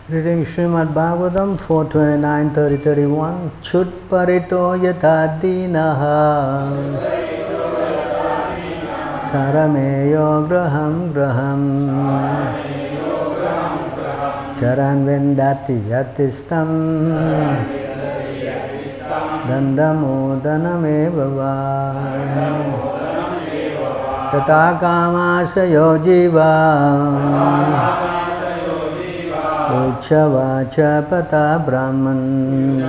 Reading Srimad Bhagavatam 429:30-31. Chut parito yatha dinaha sarameyo graham charan vendati yatistam dandamodanameva va tata kamasayo jiva Uchavacha pata brahman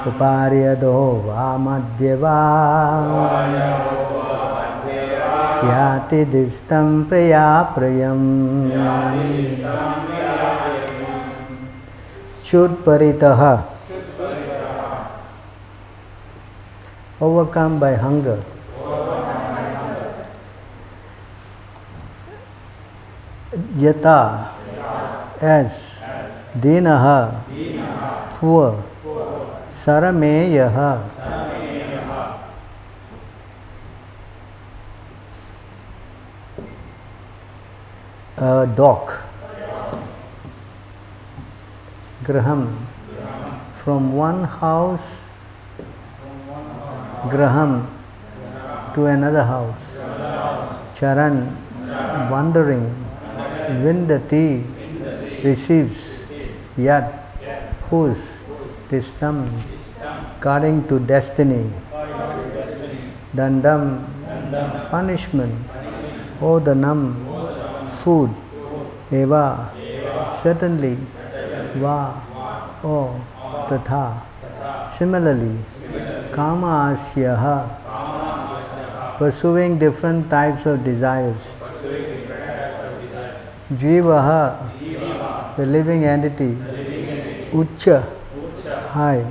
uparyado va madhyava yati distam prayaprayam Chut paritaha, overcome by hunger. Yata, as dinaha, poor, sarameyaha, a dog, graham, from one house, graham, to another house, charan, wandering, vindati, receives, yat, whose, tistam, according to destiny, dandam, punishment, odanam, food, eva, certainly, va, oh, tatha, similarly, kama asyaha, pursuing different types of desires, jivaha, the living entity, ucha, high,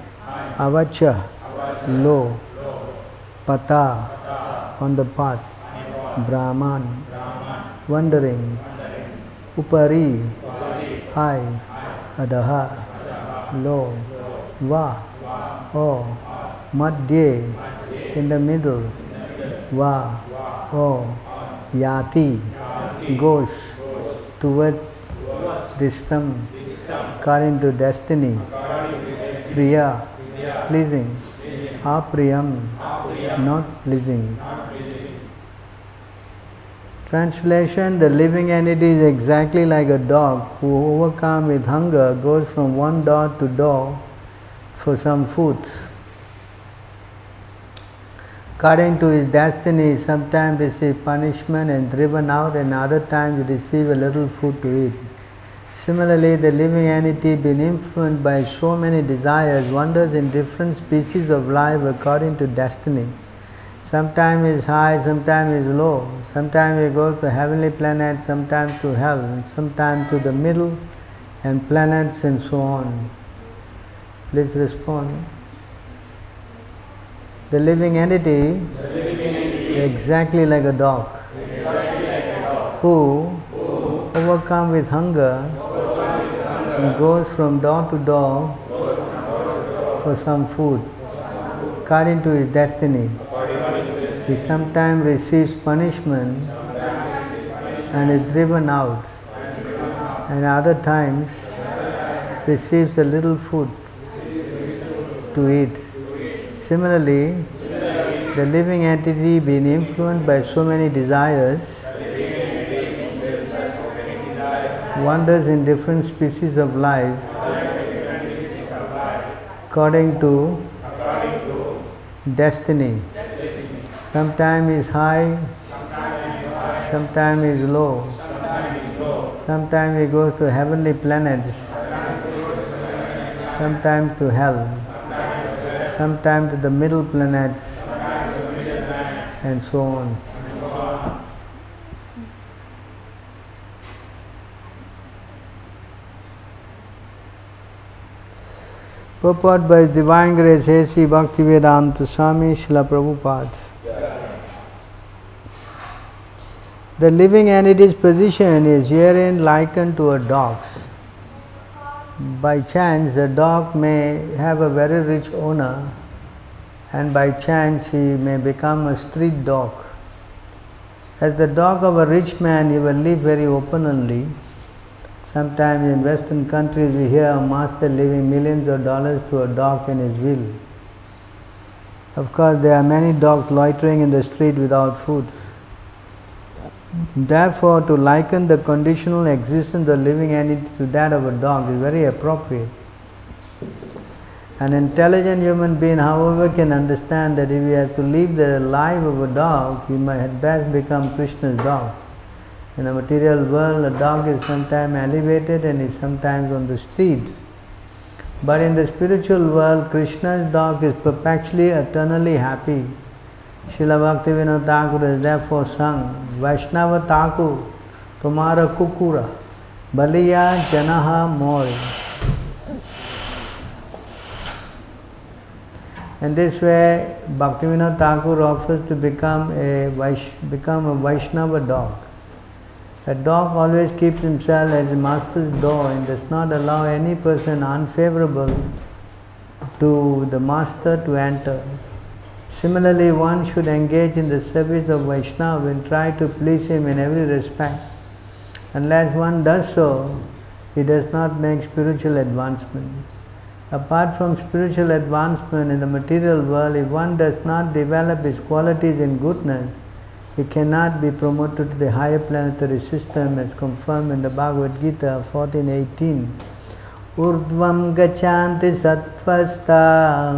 avacha, low, pata, on the path, brahman, wandering, upari, high, adaha, low, va, oh, madhye, in the middle, va, oh, yati, goes toward distam, according to destiny, priya, pleasing, apriyam, not pleasing. Translation: the living entity is exactly like a dog who, overcome with hunger, goes from one door to door for some food. According to his destiny, sometimes receive punishment and driven out, and other times receive a little food to eat. Similarly, the living entity, being influenced by so many desires, wanders in different species of life according to destiny. Sometimes is high, sometimes is low. Sometimes he goes to heavenly planets, sometimes to hell, and sometimes to the middle and planets and so on. Please respond. The living entity, exactly like a dog, who, overcome with hunger, and goes from door to door for some food, according to his destiny. He sometimes receives punishment and is driven out, and other times receives a little food to eat. Similarly, the living entity, being influenced by so many desires, wanders in different species of life according to destiny. Sometimes is high, sometimes is low. Sometimes he goes to heavenly planets, sometimes to hell, sometimes to the middle planets, and so on. Purport by His Divine Grace A.C. Bhaktivedanta Swami Srila Prabhupada. The living entity's position is herein likened to a dog's. By chance, the dog may have a very rich owner, and by chance he may become a street dog. As the dog of a rich man, he will live very openly. Sometimes in Western countries we hear a master leaving millions of dollars to a dog in his will. Of course, there are many dogs loitering in the street without food. Therefore, to liken the conditional existence of living entity to that of a dog is very appropriate. An intelligent human being, however, can understand that if he has to live the life of a dog, he might at best become Krishna's dog. In the material world, a dog is sometimes elevated and is sometimes on the street. But in the spiritual world, Krishna's dog is perpetually, eternally happy. Srila Bhaktivinoda Thakur has therefore sung, Vaishnava Thakur, Tumara Kukura, Baliya Janaha Mori. In this way, Bhaktivinoda Thakur offers to become a Vaishnava dog. A dog always keeps himself at the master's door and does not allow any person unfavorable to the master to enter. Similarly, one should engage in the service of Vaishnava and try to please him in every respect. Unless one does so, he does not make spiritual advancement. Apart from spiritual advancement in the material world, if one does not develop his qualities in goodness, he cannot be promoted to the higher planetary system as confirmed in the Bhagavad Gita 14:18. Urdvam gachanti sattvasta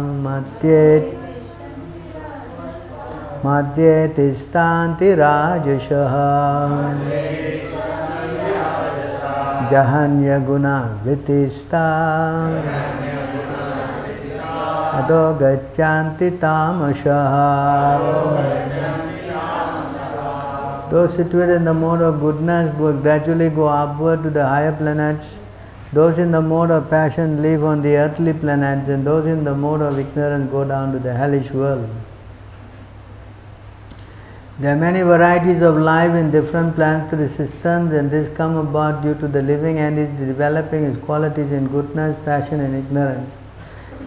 madhye tistanti rajashaha jahanya guna vitista ado gachanti tamashaha. Those situated in the mode of goodness will gradually go upward to the higher planets. Those in the mode of passion live on the earthly planets, and those in the mode of ignorance go down to the hellish world. There are many varieties of life in different planetary systems, and this come about due to the living entity developing its qualities in goodness, passion and ignorance.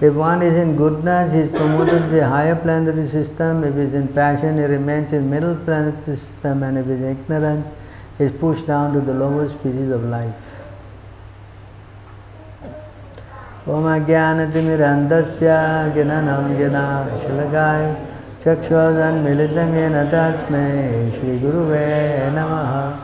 If one is in goodness, he is promoted to the higher planetary system. If he is in passion, he remains in middle planetary system, and if he is in ignorance, he is pushed down to the lower species of life. Om Ajnanatirmirandasya Gnanam Jnana Shalakaya Chakshushan Militam Yena Tasmai Shri Guruve Namaha.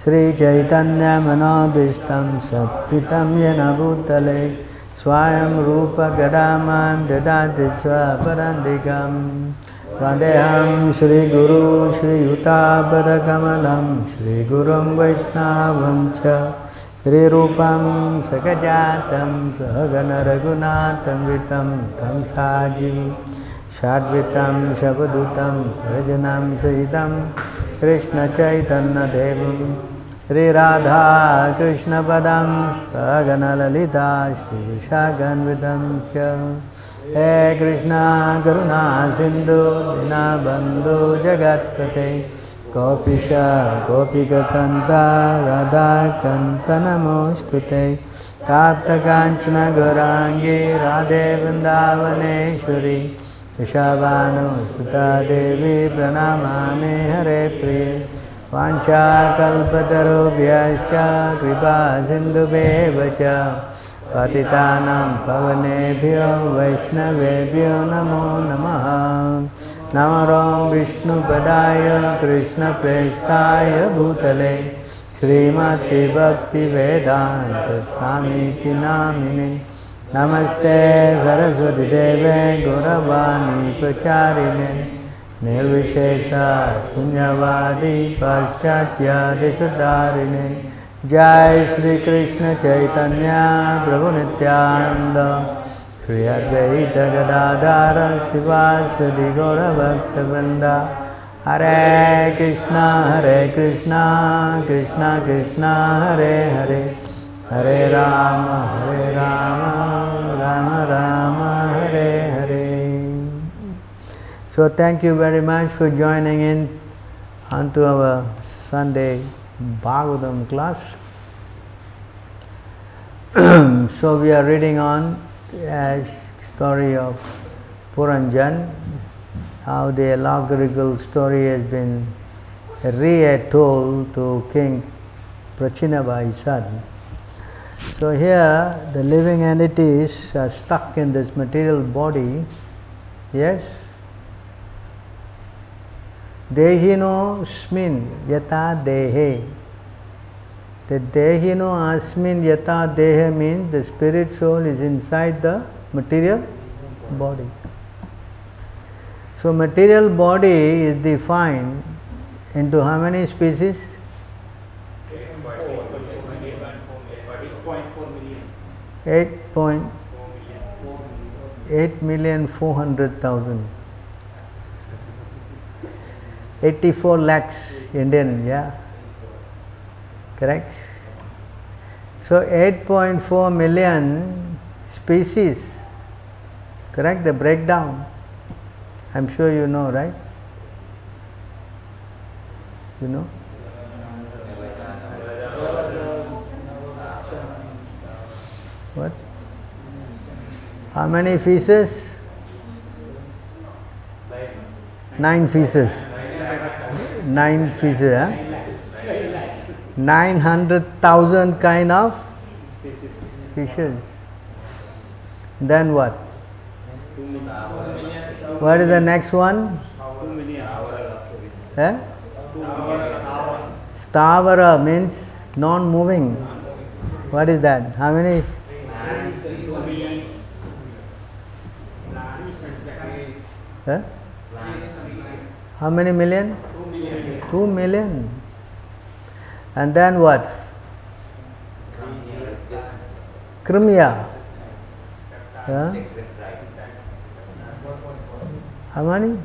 Sri Chaitanya Manobhistam Satpitam Yena Bhutale Swayam Rupa Gadamam Dadati Swaparandikam Vandeham Shri Guru Shri Yuta Kamalam Shri Gurum Vaishnavam Cha Shri Rupam Sakajatam Sahagana Raghunatam Vitam Tam Sajiv Shadvitam Shabdutam Rajanam Sahitam Krishna Chaitanya Devam Shri Radha Krishna Padam Sagana Lalita Shri Shaganvitam Kya He Krishna Karuna Sindhu Dinabandhu Jagatpate Gopisha Gopika Kanta Radha Kanta Namoskrute Tapta Kanchana Gaurangi Radhe Vrindavaneshwari Vrishabhanu Sutta Devi Pranamami Hare Priye Vancha kalpatarubhyascha kripa sindhubheva cha patitanam pavanebhyo vaishnavebhyo namo namaha. Namaram Vishnu Padaya Krishna Prestaya Bhutale Srimati Bhakti Vedanta Swamiti Namine Namaste Saraswati Deve Gauravani Pacharine Nirvishesha Sunyavadi Paschatya Desadarine. Jai Shri Krishna Chaitanya Prabhu Nityananda Shri Advaita Gadadhara Sivasadi Gaura Bhakta Vrinda. Hare Krishna Krishna Krishna Hare Hare Hare Rama Rama Rama Hare Hare. So thank you very much for joining in onto our Sunday Bhagavatam class. So we are reading on a story of Puranjan, how the allegorical story has been retold to King Prachinabai son. So here the living entities are stuck in this material body. Yes? Dehino smin yata dehe. The dehino asmin yata dehe means the spirit soul is inside the material body. So material body is defined into how many species? 8.400,000. 84 lakhs Indian, yeah. Correct? So 8.4 million species. Correct? The breakdown. I'm sure you know, right? You know? What? How many feces? 9 feces. 9 feces, huh? 900,000 kind of fishes. Then what? What is the next one? Eh? Stavara means non-moving. What is that? How many? Eh? How many million? 2 million. And then what? Crimea. Yeah? How many?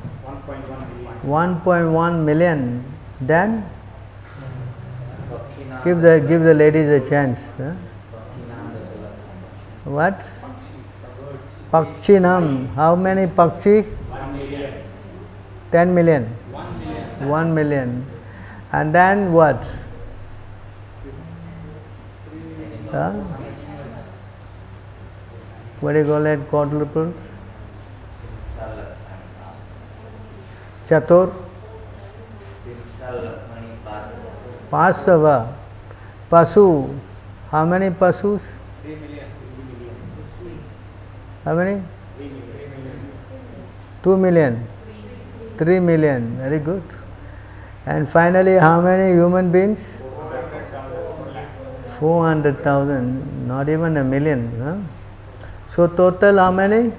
1.1 million. Then give the ladies a chance. Huh? What? Pakchinam. How many Pakchi? 10 million. 1 million. And then what? Huh? What do you call it? Quadruples? Chatur? Pasava. Pasu. How many pasus? 3 million. How many? 3 million. 2 million. 3 million. Very good. And finally, how many human beings? 400,000. Not even a million. Huh? So total how many?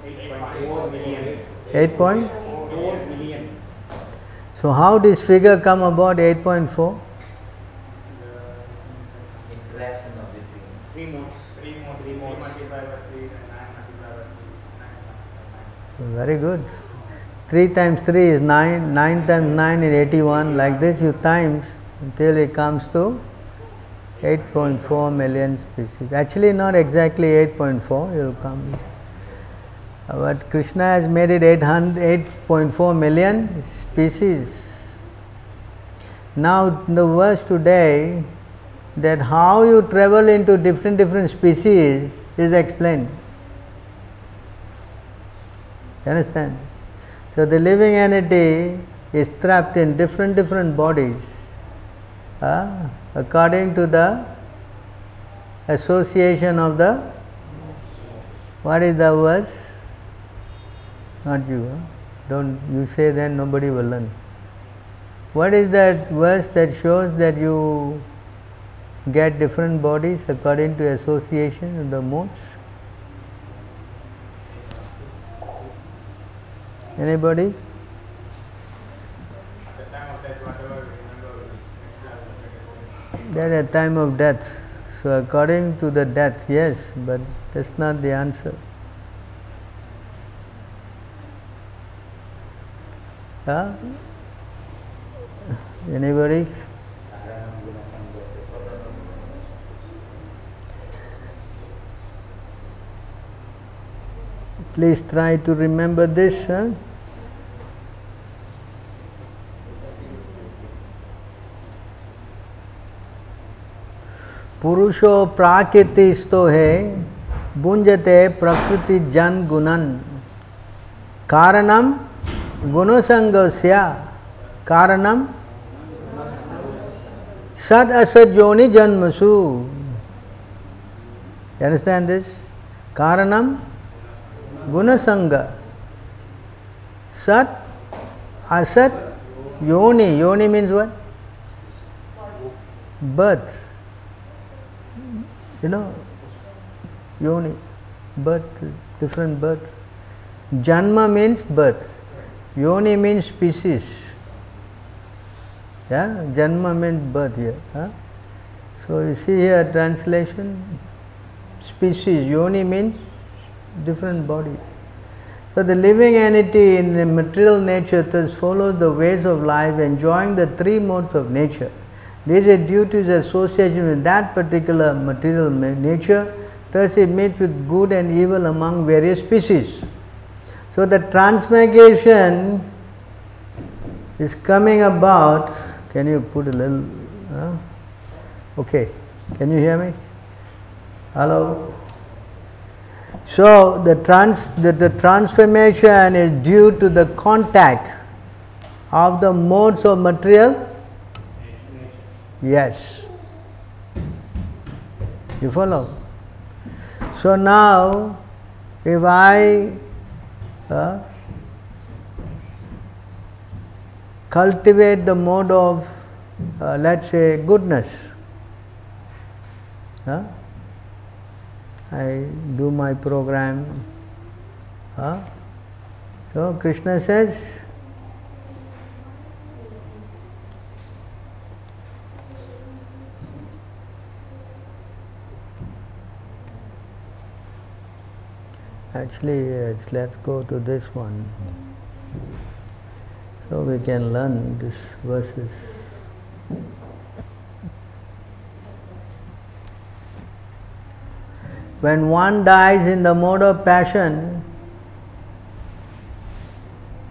8.4 million. 8.4 million. So how this figure come about 8.4? Interaction of the three modes. 3 multiplied by 3 and 9 multiplied by 3. Very good. 3 times 3 is 9, 9 times 9 is 81, like this you times until it comes to 8.4 million species. Actually not exactly 8.4, you will come. But Krishna has made it 8.4 million species. Now the verse today, that how you travel into different species is explained. You understand? So the living entity is trapped in different bodies according to the association of the, what is the verse? Not you, huh? Don't you say, then nobody will learn. What is that verse that shows that you get different bodies according to association of the modes? Anybody? At the time of death, whatever we remember, That at time of death. So according to the death, yes, but that's not the answer. Huh? Anybody? Please try to remember this. Huh? पुरुषो प्राकृतिस्तो है भुंजते प्रकृति जन गुणन कारणम गुणसंगस्य कारणम सद असद योनि जन्मसु. You understand this? Karanam Gunasanga. Sat, Asat, Yoni. Yoni means what? Birth. You know, Yoni, birth, different birth. Janma means birth. Yoni means species. Yeah, Janma means birth here. Huh? So you see here translation, species. Yoni means different body. So the living entity in the material nature thus follows the ways of life, enjoying the three modes of nature. This is due to its association with that particular material nature. Thus it meets with good and evil among various species. So the transmigration is coming about. Can you put a little? Okay. Can you hear me? Hello. So the transformation is due to the contact of the modes of material. Yes. You follow? So now, if I cultivate the mode of, let's say, goodness, I do my program. So Krishna says, actually, yes, let's go to this one, so we can learn these verses. When one dies in the mode of passion,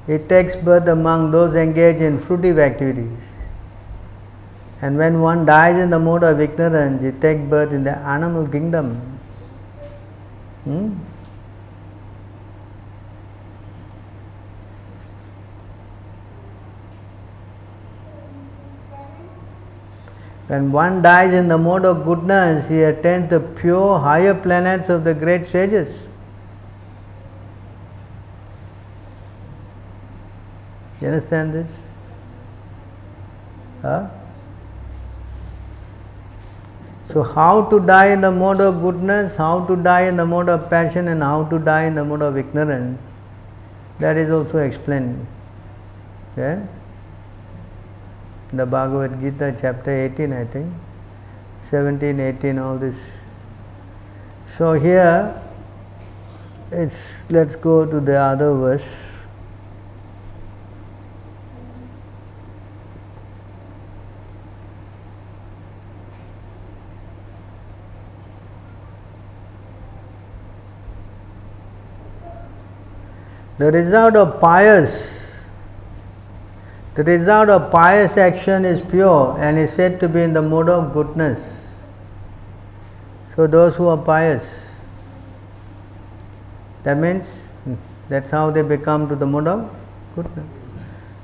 it takes birth among those engaged in fruitive activities. And when one dies in the mode of ignorance, it takes birth in the animal kingdom. When one dies in the mode of goodness, he attains the pure higher planets of the great sages. You understand this? So how to die in the mode of goodness, how to die in the mode of passion, and how to die in the mode of ignorance, that is also explained. Yeah? The Bhagavad Gita, chapter 18, I think, 17, 18, all this. So here, let's go to the other verse. The result of pious action is pure and is said to be in the mode of goodness. So those who are pious, that means that's how they become to the mode of goodness.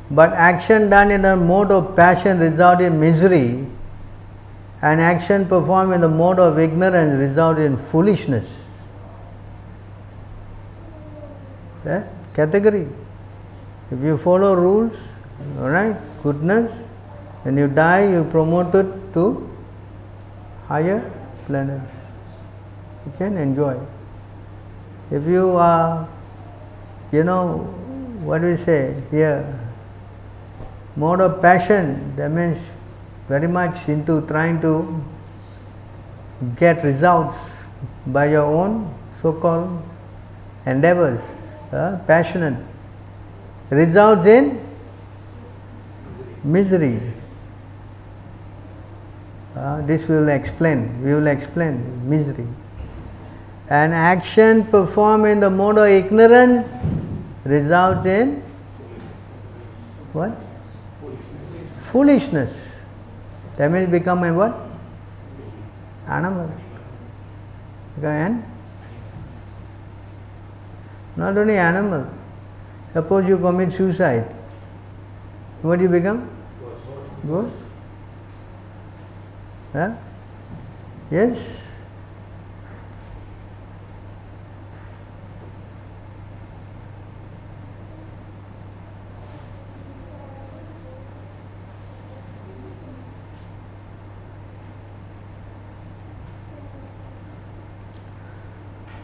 But action done in the mode of passion results in misery, and action performed in the mode of ignorance results in foolishness. Yeah? Category. If you follow rules, alright, goodness, when you die, you promoted to higher planets. You can enjoy. If you are, what do we say here, mode of passion, that means very much into trying to get results by your own so-called endeavors. Passionate, results in misery. This we will explain. We will explain misery. And action performed in the mode of ignorance results in what? Foolishness. That means become a what? Animal. And not only animal. Suppose you commit suicide. What do you become? Ghost. Yes.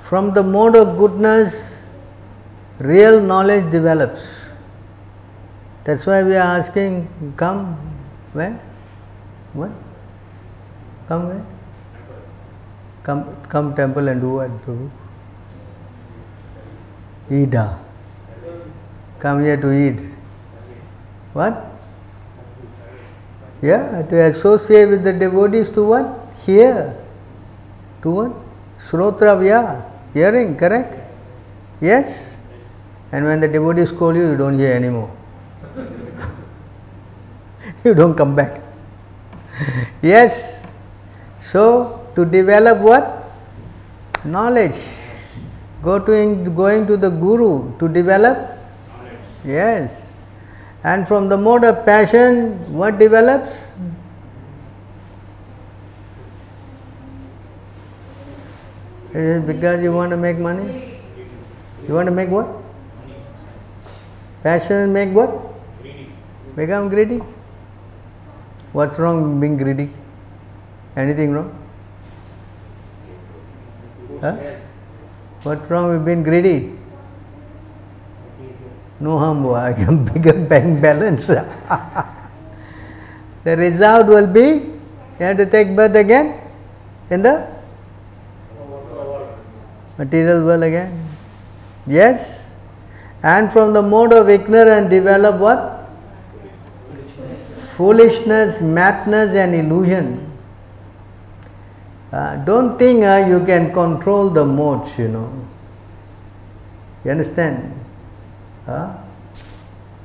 From the mode of goodness, real knowledge develops. That's why we are asking, come where? What? Come where? Come temple and do what? Eat. Come here to eat. What? Yeah, to associate with the devotees to what? Hear. To what? Shrotravya. Hearing, correct? Yes? And when the devotees call you, you don't hear anymore. You don't come back. Yes? So, to develop what? Knowledge. Going to the Guru to develop? Knowledge. Yes. And from the mode of passion, what develops? Is it because you want to make money? You want to make what? Passion make what? Greedy. Become greedy. What's wrong with being greedy? Anything wrong? Huh? What's wrong with being greedy? No harm, I can bigger bank balance. The result will be, you have to take birth again in the material world again. Yes? And from the mode of ignorance develop what? Foolishness, madness and illusion. Don't think you can control the modes, you know. You understand?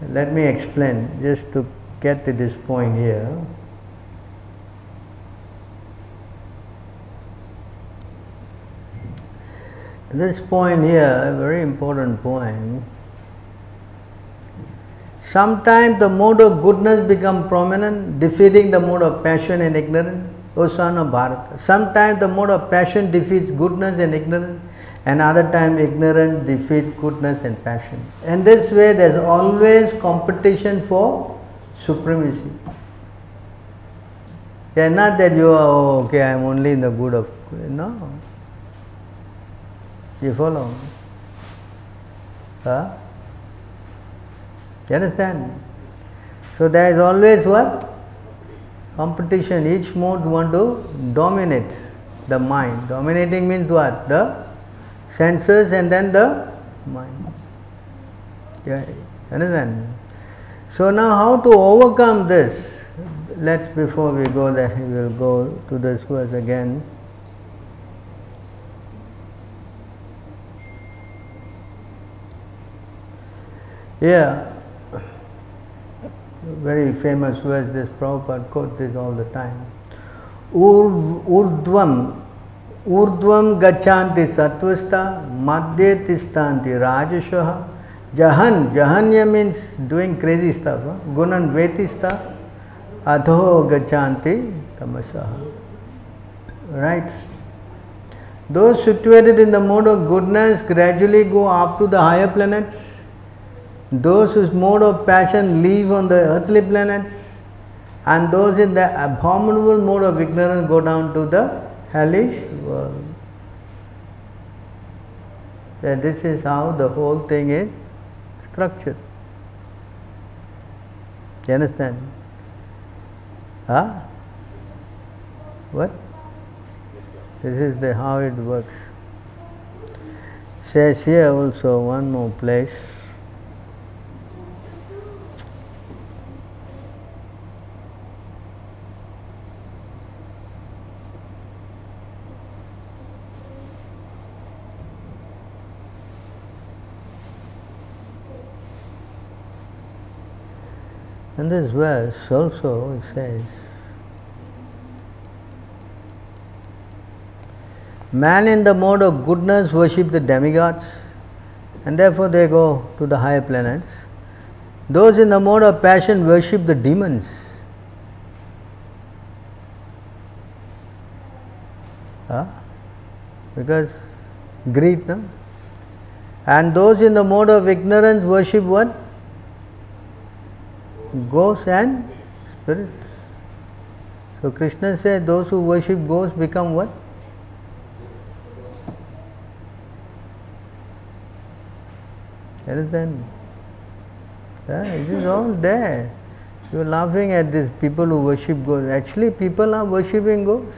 Let me explain, just to get to this point here. This point here, a very important point. Sometimes the mode of goodness become prominent, defeating the mode of passion and ignorance. O son of Bharata. Sometimes the mode of passion defeats goodness and ignorance, and other time ignorance defeats goodness and passion. In this way, there is always competition for supremacy. Yeah, not that you are, oh, okay, I am only in the good of, no. You follow? Huh? You understand? So there is always what? Competition. Each mode want to dominate the mind. Dominating means what? The senses and then the mind. Yeah, understand? So now how to overcome this? Before we go there, we will go to this verse again. Yeah, very famous verse, this Prabhupada quotes this all the time. Urdhvam gachanti sattvasta madhye tistanti rajashaha jahanya means doing crazy stuff, gunan dveti stuff, adho gachanti tamasaha. Right? Those situated in the mode of goodness gradually go up to the higher planets. Those whose mode of passion live on the earthly planets, and those in the abominable mode of ignorance go down to the hellish world. So this is how the whole thing is structured. You understand? Huh? What? This is how it works. Says here also one more place. In this verse also it says, man in the mode of goodness worship the demigods, and therefore they go to the higher planets. Those in the mode of passion worship the demons. Because greed, no? And those in the mode of ignorance worship what? Ghosts and spirits. So Krishna says those who worship ghosts become what? Understand? It is all there. You are laughing at these people who worship ghosts. Actually, people are worshipping ghosts.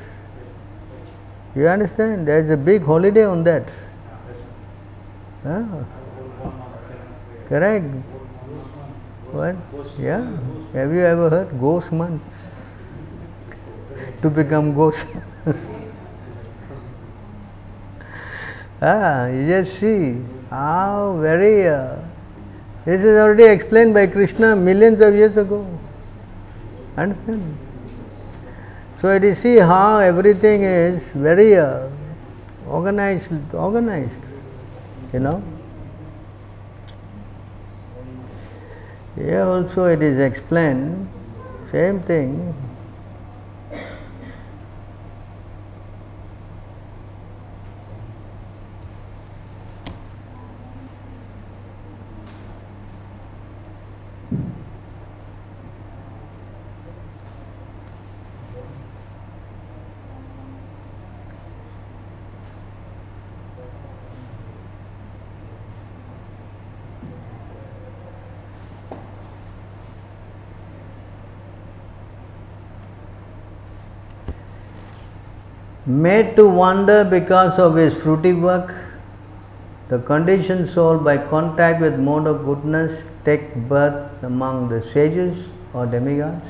You understand? There is a big holiday on that. Correct. What? Yeah. Have you ever heard? Ghost month. To become ghost. You just see how very. This is already explained by Krishna millions of years ago. Understand? So you see how everything is very organized, you know. Here also it is explained, same thing. Made to wander because of his fruity work, the conditioned soul by contact with mode of goodness take birth among the sages or demigods.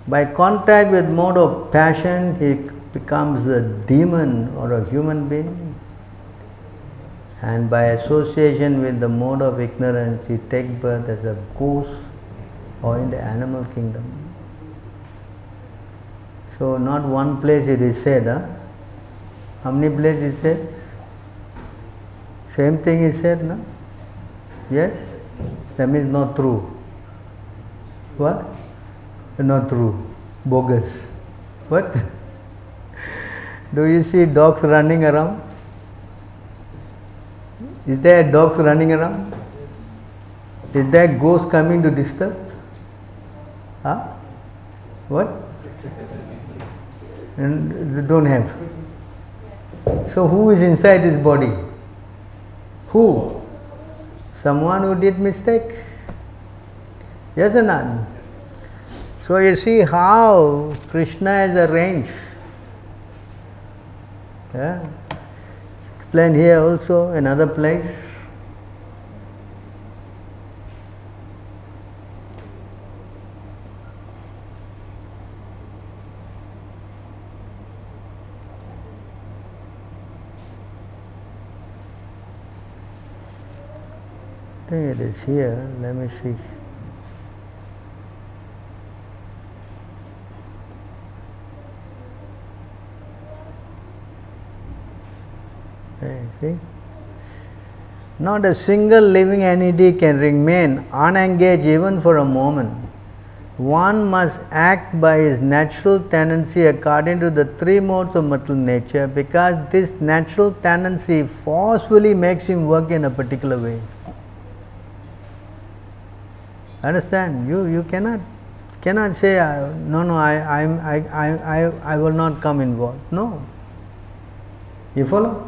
By contact with mode of passion, he becomes a demon or a human being. And by association with the mode of ignorance, he takes birth as a goose or in the animal kingdom. So not one place it is said, How many places is said? Same thing is said, no? Yes? That means not true. What? Not true. Bogus. What? Do you see dogs running around? Is there dogs running around? Is there ghost coming to disturb? What? And they don't have. So who is inside this body? Who? Someone who did mistake. Yes or not? So you see how Krishna has arranged. Explained here also, another place. I think it is here, let me see. See? Not a single living entity can remain unengaged even for a moment. One must act by his natural tendency according to the three modes of material nature, because this natural tendency forcefully makes him work in a particular way. Understand? You cannot say no. I will not come involved. No. You follow?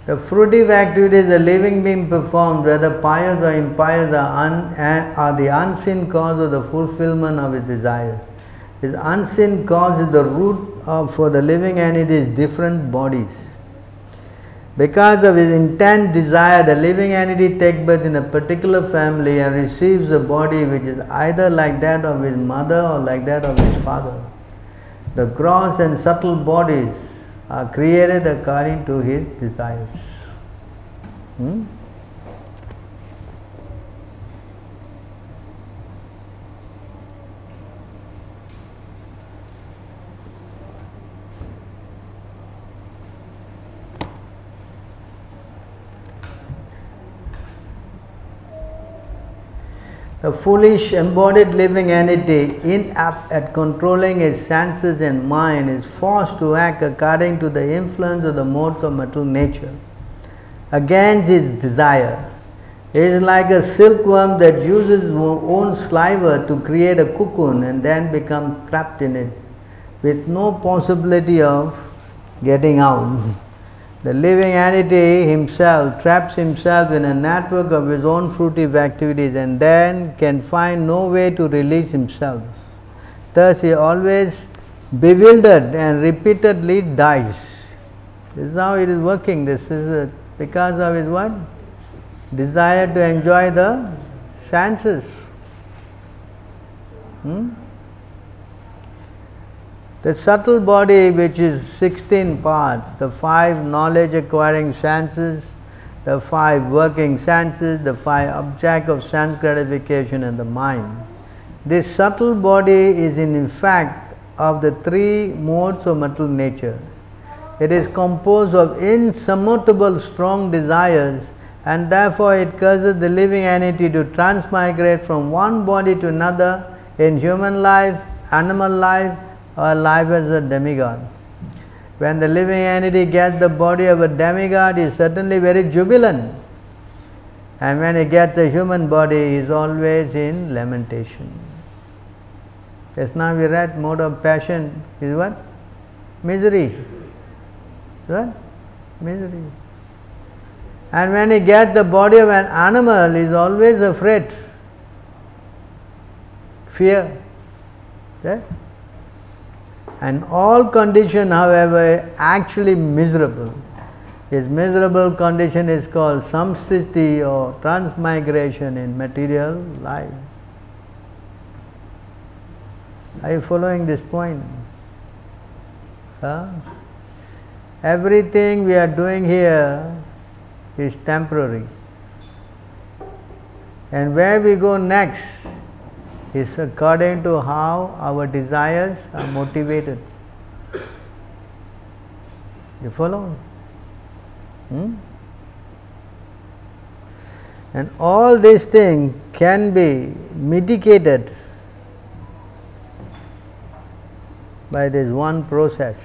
The fruitive activities the living being performs, whether pious or impious, are the unseen cause of the fulfillment of his desires. His unseen cause is the root for the living entity's different bodies. Because of his intense desire, the living entity takes birth in a particular family and receives a body which is either like that of his mother or like that of his father. The gross and subtle bodies are created according to his desires. The foolish embodied living entity, inapt at controlling his senses and mind, is forced to act according to the influence of the modes of material nature, against his desire. It is like a silkworm that uses its own saliva to create a cocoon and then becomes trapped in it with no possibility of getting out. The living entity himself traps himself in a network of his own fruitive activities and then can find no way to release himself. Thus he always bewildered and repeatedly dies. This is how it is working. This is because of his what? Desire to enjoy the senses. The subtle body, which is 16 parts, the 5 knowledge acquiring senses, the 5 working senses, the 5 objects of sense gratification, and the mind. This subtle body is in fact of the 3 modes of material nature. It is composed of insurmountable strong desires, and therefore it causes the living entity to transmigrate from one body to another in human life, animal life, or life as a demigod. When the living entity gets the body of a demigod, he is certainly very jubilant, and when he gets a human body, he is always in lamentation. Just now we read mode of passion is what? Misery. What? Misery. And when he gets the body of an animal, he is always afraid. Fear. Right? And all condition, however, actually miserable. His miserable condition is called samsriti or transmigration in material life. Are you following this point? Everything we are doing here is temporary. And where we go next is according to how our desires are motivated. You follow? And all these things can be mitigated by this one process.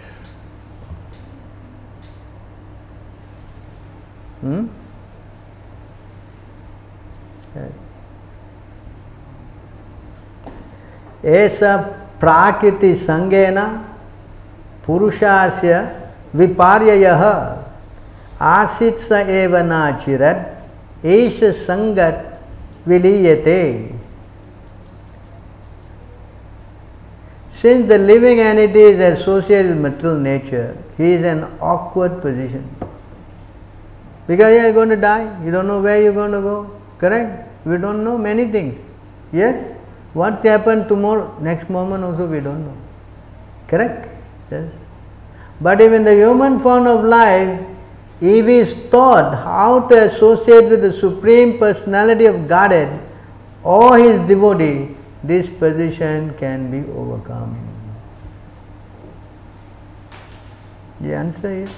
ऐसा प्राकृति संगेन पुरुषास्य विपर्ययः आसीत् स एव नाचिरत् एष संगत विलीयते. Since the living entity is associated with material nature, he is in an awkward position. Because you are going to die, you don't know where you are going to go, correct? We don't know many things. Yes? What's happened tomorrow, next moment also we don't know. Correct? Yes. But if in the human form of life, if he is taught how to associate with the Supreme Personality of Godhead or his devotee, this position can be overcome. The answer is,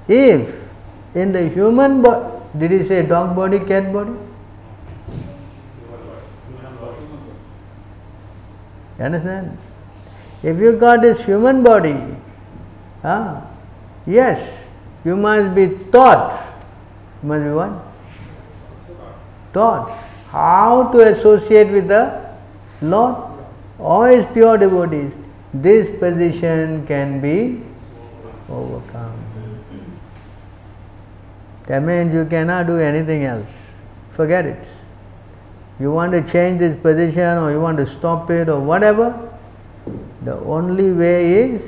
if in the human body, did he say dog body, cat body? You understand? If you got this human body, yes, you must be taught. You must be what? Taught how to associate with the Lord or his pure devotees. This position can be overcome. That means you cannot do anything else. Forget it. You want to change this position or you want to stop it or whatever, the only way is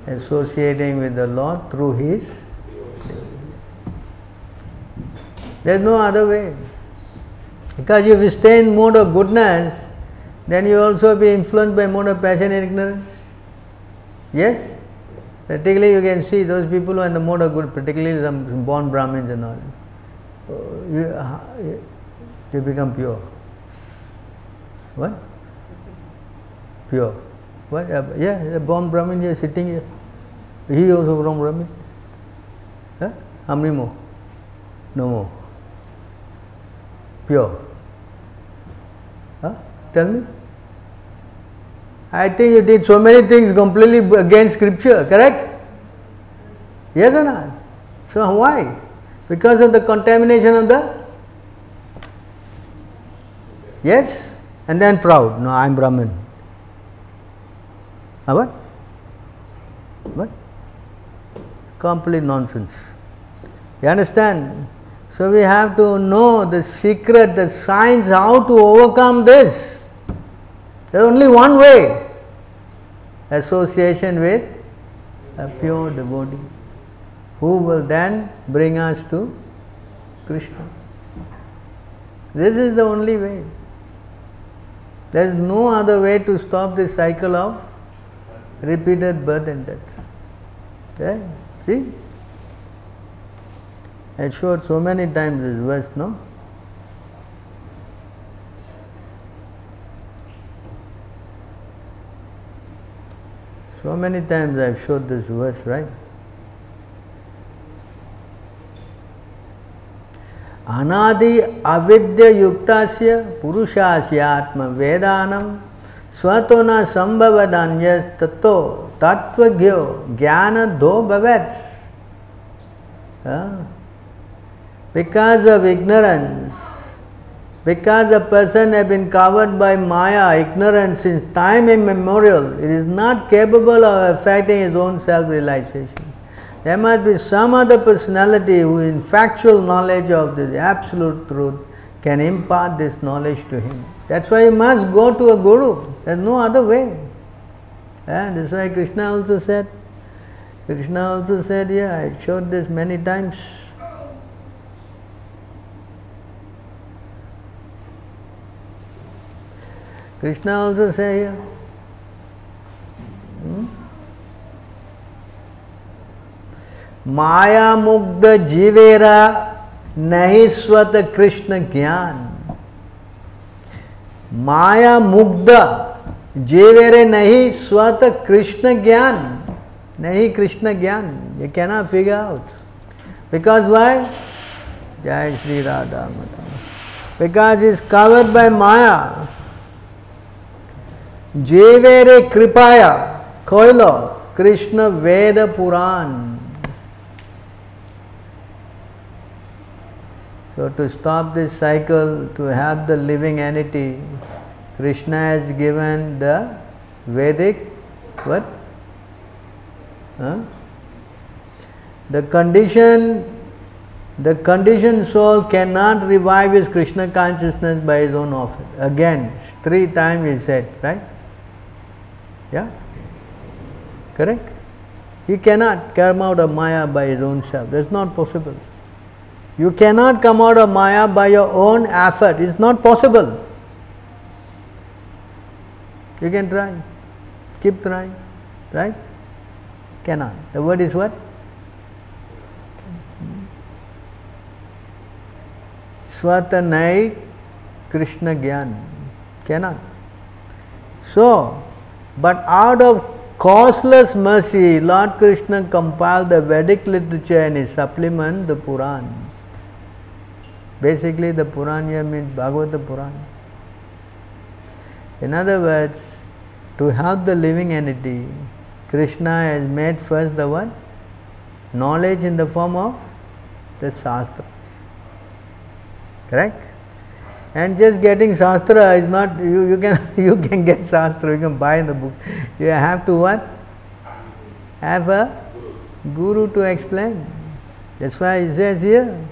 associating with the Lord through his. There is no other way. Because if you stay in mode of goodness, then you also be influenced by mode of passion and ignorance. Yes? Particularly you can see those people who are in the mode of good, particularly some born Brahmins and all, they become pure. What? Pure. What? Yeah, the born Brahmin is sitting here. He also born Brahmin. Huh? How many more? No more. Pure. Huh? Tell me. I think you did so many things completely against scripture, correct? Yes or not? So why? Because of the contamination of the... Yes? And then proud. No, I am Brahmin. What? What? Complete nonsense. You understand? So we have to know the secret, the science, how to overcome this. There is only one way. Association with a pure devotee, who will then bring us to Krishna. This is the only way. There is no other way to stop this cycle of repeated birth and death. Yeah? See? I showed so many times this verse, no? So many times I have showed this verse, right? Anadi avidya yuktasya purushasya atma vedanam svatona sambhavadanyas tato tattvagyo jnana do bhavet. Because of ignorance, because a person has been covered by Maya, ignorance since time immemorial, it is not capable of affecting his own self-realization. There must be some other personality who in factual knowledge of the absolute truth can impart this knowledge to him. That's why he must go to a guru. There is no other way. That's why Krishna also said, yeah, I showed this many times. Krishna also say here, Maya mugda jivera nahi swata Krishna gyan. Maya mugda jivere nahi swata Krishna gyan. Nahi Krishna gyan. You cannot figure out. Because why? Jai Shri Radha Mata. Because he is covered by Maya. Jevere kripaya koilo Krishna Veda Puran. So to stop this cycle, to have the living entity, Krishna has given the Vedic what? The conditioned soul cannot revive his Krishna consciousness by his own effort. Again, 3 times he said, right? Yeah? Correct? He cannot come out of Maya by his own self. That's not possible. You cannot come out of Maya by your own effort. It's not possible. You can try. Keep trying. Right? Cannot. The word is what? Swatanai Krishna Gyan. Cannot. So, but out of causeless mercy, Lord Krishna compiled the Vedic literature and his supplement, the Purans. Basically, the Puran here means Bhagavata Puran. In other words, to help the living entity, Krishna has made first the what? Knowledge in the form of the Shastras. Correct? And just getting Shastra is not, you can get Shastra, you can buy in the book. You have to what? Have a guru to explain. That's why he says here.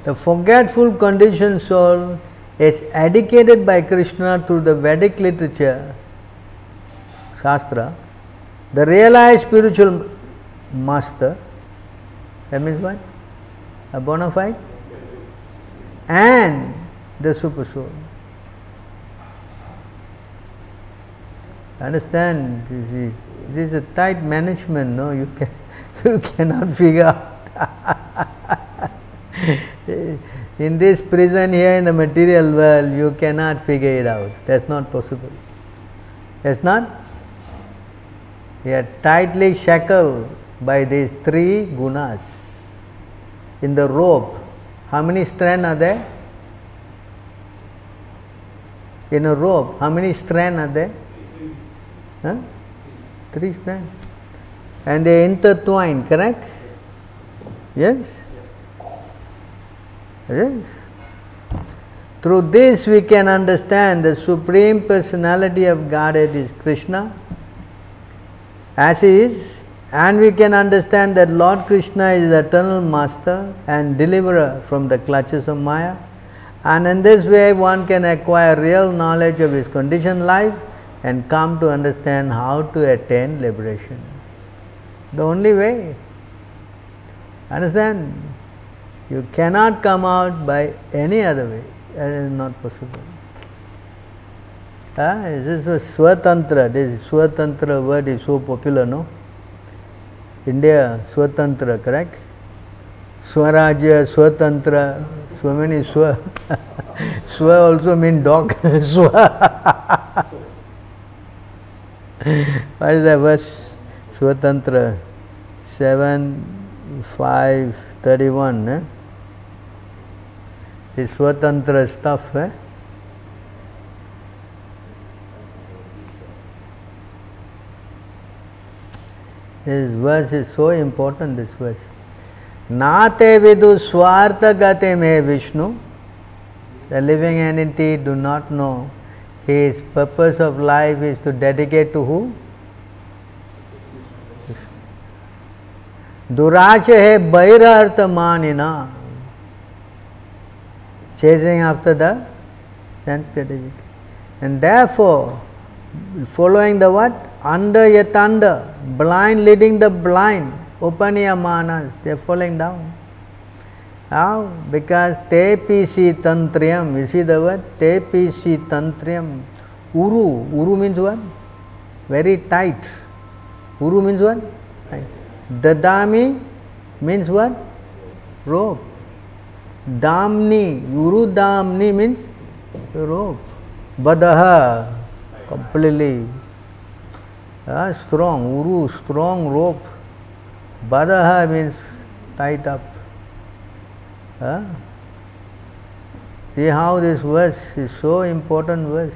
The forgetful conditioned soul is educated by Krishna through the Vedic literature, Shastra, the realized spiritual master, that means what? A bona fide, and the super soul. Understand? This is a tight management. No, you cannot figure out. In this prison here in the material world, you cannot figure it out. That's not possible. That's not? We are tightly shackled by these three gunas. In the rope, how many strands are there? In a rope, how many strands are there? Huh? 3 strands. And they intertwine, correct? Yes? Yes. Through this we can understand the Supreme Personality of Godhead is Krishna as He is, and we can understand that Lord Krishna is the eternal master and deliverer from the clutches of Maya, and in this way one can acquire real knowledge of his conditioned life and come to understand how to attain liberation. The only way. Understand? You cannot come out by any other way. It is not possible. This was Swatantra. This Swatantra word is so popular, no? India, Swatantra, correct? Swarajya, Swatantra, so many Swa. Swa also means dog. Swa. What is that verse? Swatantra 7:5:31. This Swatantra stuff. This verse is so important, this verse. Nate vidu swartha gate me Vishnu. The living entity do not know his purpose of life is to dedicate to who? Durasha hai bairartha manina. Chasing after the sense gratification. And therefore, following the what? Anda yatanda, blind leading the blind, upaniyamanas, they are falling down. How? Because tepisi tantriyam, you see the word? Tepisi tantriyam. Uru, uru means what? Very tight. Uru means what? Tight. Dadami means what? Rope. Damni, uru damni means rope. Badaha, completely strong. Uru, strong rope. Badaha means tied up. See how this verse is so important verse.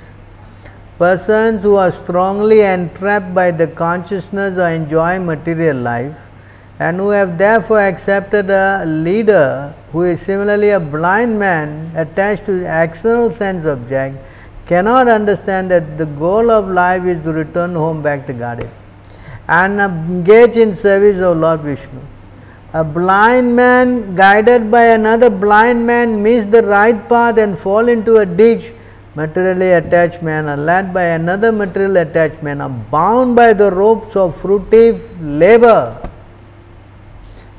Persons who are strongly entrapped by the consciousness of enjoying material life and who have therefore accepted a leader who is similarly a blind man attached to external sense object cannot understand that the goal of life is to return home back to Godhead and engage in service of Lord Vishnu. A blind man guided by another blind man miss the right path and fall into a ditch. Materially attached men are led by another material attached man, are bound by the ropes of fruitive labor,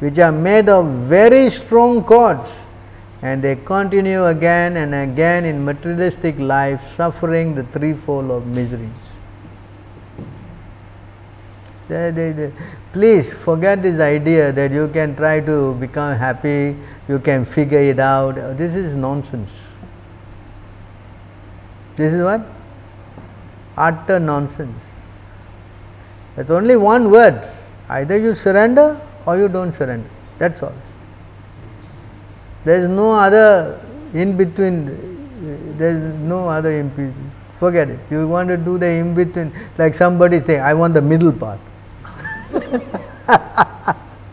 which are made of very strong cords, and they continue again and again in materialistic life, suffering the threefold of miseries. Please forget this idea that you can try to become happy, you can figure it out. This is nonsense. This is what? Utter nonsense. There's only one word. Either you surrender or you don't surrender. That's all. There is no other in between. There is no other in between. Forget it. You want to do the in between, like somebody say, I want the middle path.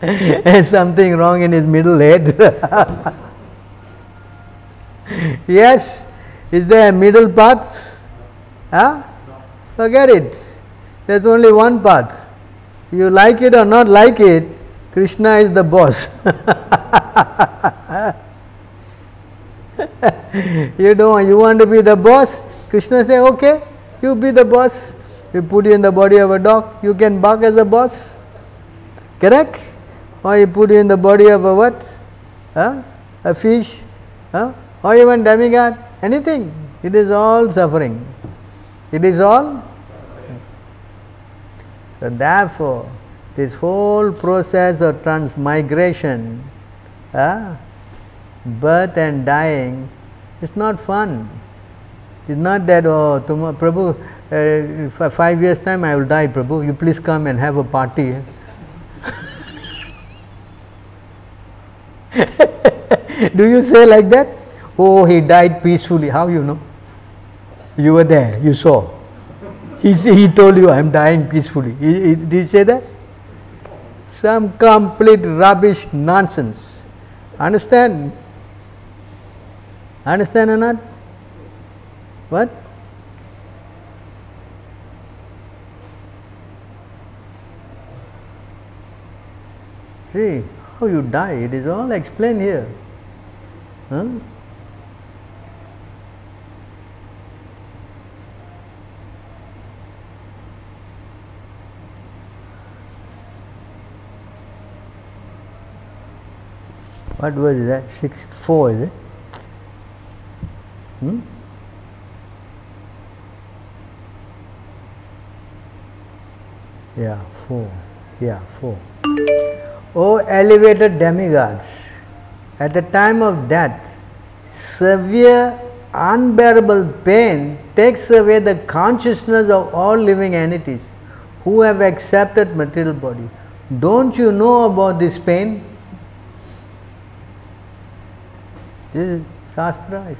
There's something wrong in his middle head. Yes, is there a middle path? Forget it. There's only one path. You like it or not like it, Krishna is the boss. You want to be the boss? Krishna say, okay, you be the boss. We put you in the body of a dog, you can bark as a boss. Correct? Or you put you in the body of a what? A fish? Or even demigod? Anything. It is all suffering. It is all. So therefore, this whole process of transmigration, birth and dying, is not fun. It's not that, oh, tomorrow, Prabhu, for 5 years time I will die, Prabhu, you please come and have a party. Do you say like that? Oh, he died peacefully. How you know? You were there, you saw. He told you, I am dying peacefully. Did he say that? Some complete rubbish nonsense. Understand? Understand or not? What? See how you die, it is all explained here. Huh? What was that? 6-4, is it? Yeah, 4. Yeah, 4. O elevated demigods, at the time of death, severe, unbearable pain takes away the consciousness of all living entities who have accepted material body. Don't you know about this pain? This is Shastra.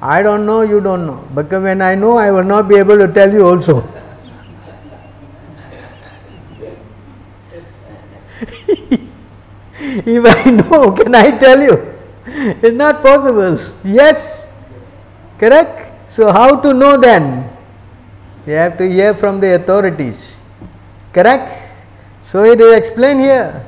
I don't know, you don't know. Because when I know, I will not be able to tell you also. If I know, can I tell you? It's not possible. Yes, correct? So how to know then? You have to hear from the authorities. Correct? So it is explained here.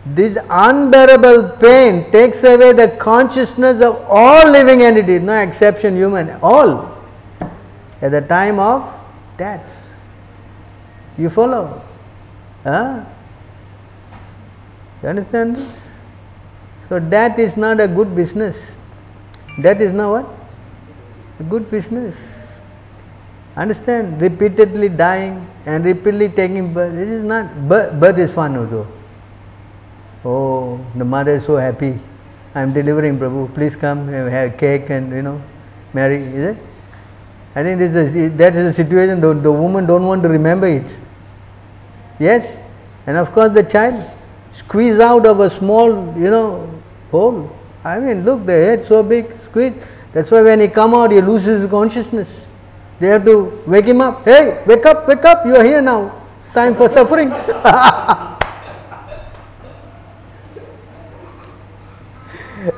This unbearable pain takes away the consciousness of all living entities, no exception human, all, at the time of death. You follow? Huh? You understand this? So death is not a good business. Death is not what? A good business. Understand? Repeatedly dying and repeatedly taking birth. This is not, birth is fun also. Oh, the mother is so happy. I am delivering, Prabhu. Please come and have cake and marry. Is it? I think that is a situation the woman don't want to remember it. Yes? And of course the child squeeze out of a small, hole. I mean, look, the head so big, squeeze. That's why when he come out, he loses his consciousness. They have to wake him up. Hey, wake up, you are here now. It's time for suffering.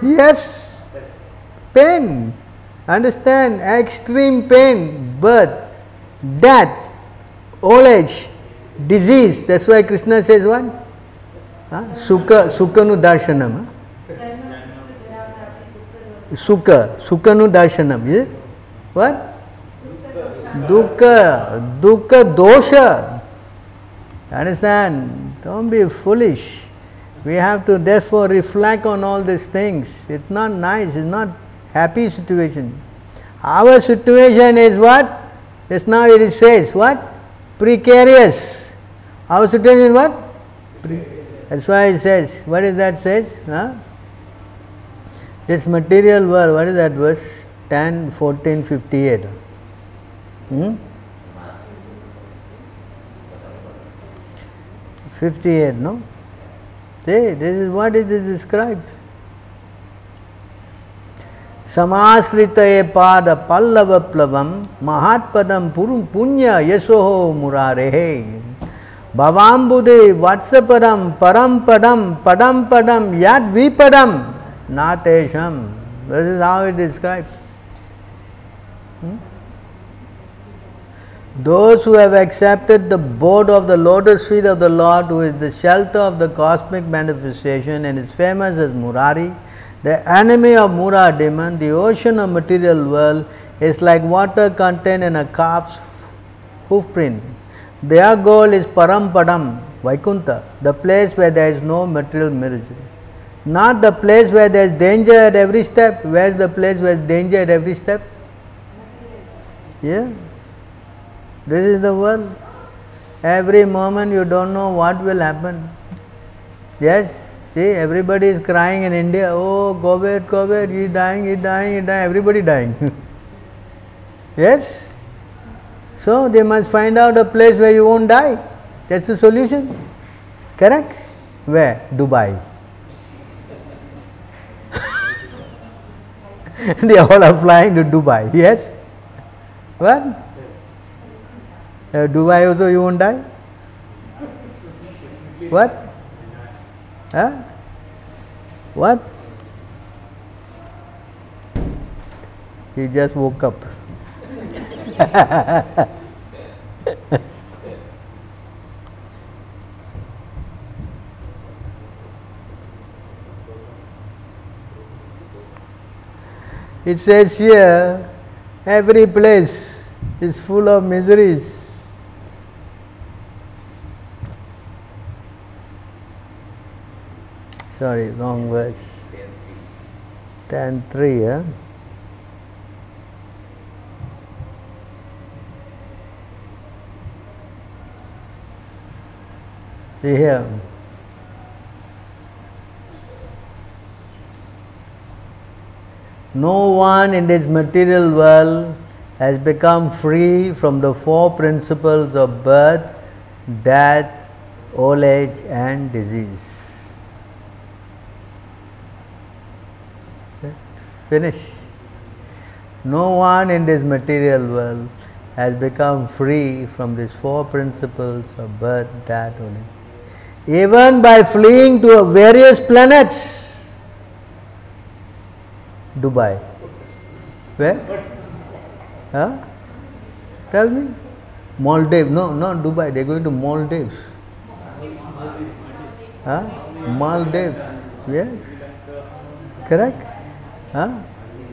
Yes, pain. Understand? Extreme pain, birth, death, old age, disease. That's why Krishna says what? Sukha nu darshanam. Sukha nu darshanam. Is it? What? Dukkha dosha. Understand? Don't be foolish. We have to therefore reflect on all these things. It's not nice, it's not happy situation. Our situation is what? Just now it says what? Precarious. Our situation is what? That's why it says, what is that says? This material world, what is that verse? 10, 14, 58. 58, no? See, this is what it is described. Samasritaye pada pallava plavam mahatpadam punya yasoho murarehe bhavambude vatsapadam parampadam padam yad vipadam natesham. This is how it is described. Those who have accepted the abode of the lotus feet of the Lord, who is the shelter of the cosmic manifestation and is famous as Murari, the enemy of Mura demon, the ocean of material world, is like water contained in a calf's hoofprint. Their goal is Parampadam, Vaikuntha, the place where there is no material misery. Not the place where there is danger at every step. Where is the place where there is danger at every step? Yeah. This is the world. Every moment you don't know what will happen. Yes, see, everybody is crying in India. Oh, COVID, he is dying, everybody dying. Yes. So So they must find out a place where you won't die. That's the solution. Correct? Where? Dubai. They all are flying to Dubai. Yes? What? Dubai also you won't die? What? Huh? What? He just woke up. It says here, every place is full of miseries. Sorry, wrong verse. 10:3, huh? See here. No one in this material world has become free from the four principles of birth, death, old age and disease. Finish. No one in this material world has become free from these four principles of birth, death, old age. Even by fleeing to various planets. Dubai. Where? Huh? Tell me. Maldives. No, not Dubai. They are going to Maldives. Huh? Maldives. Yes. Correct? Huh?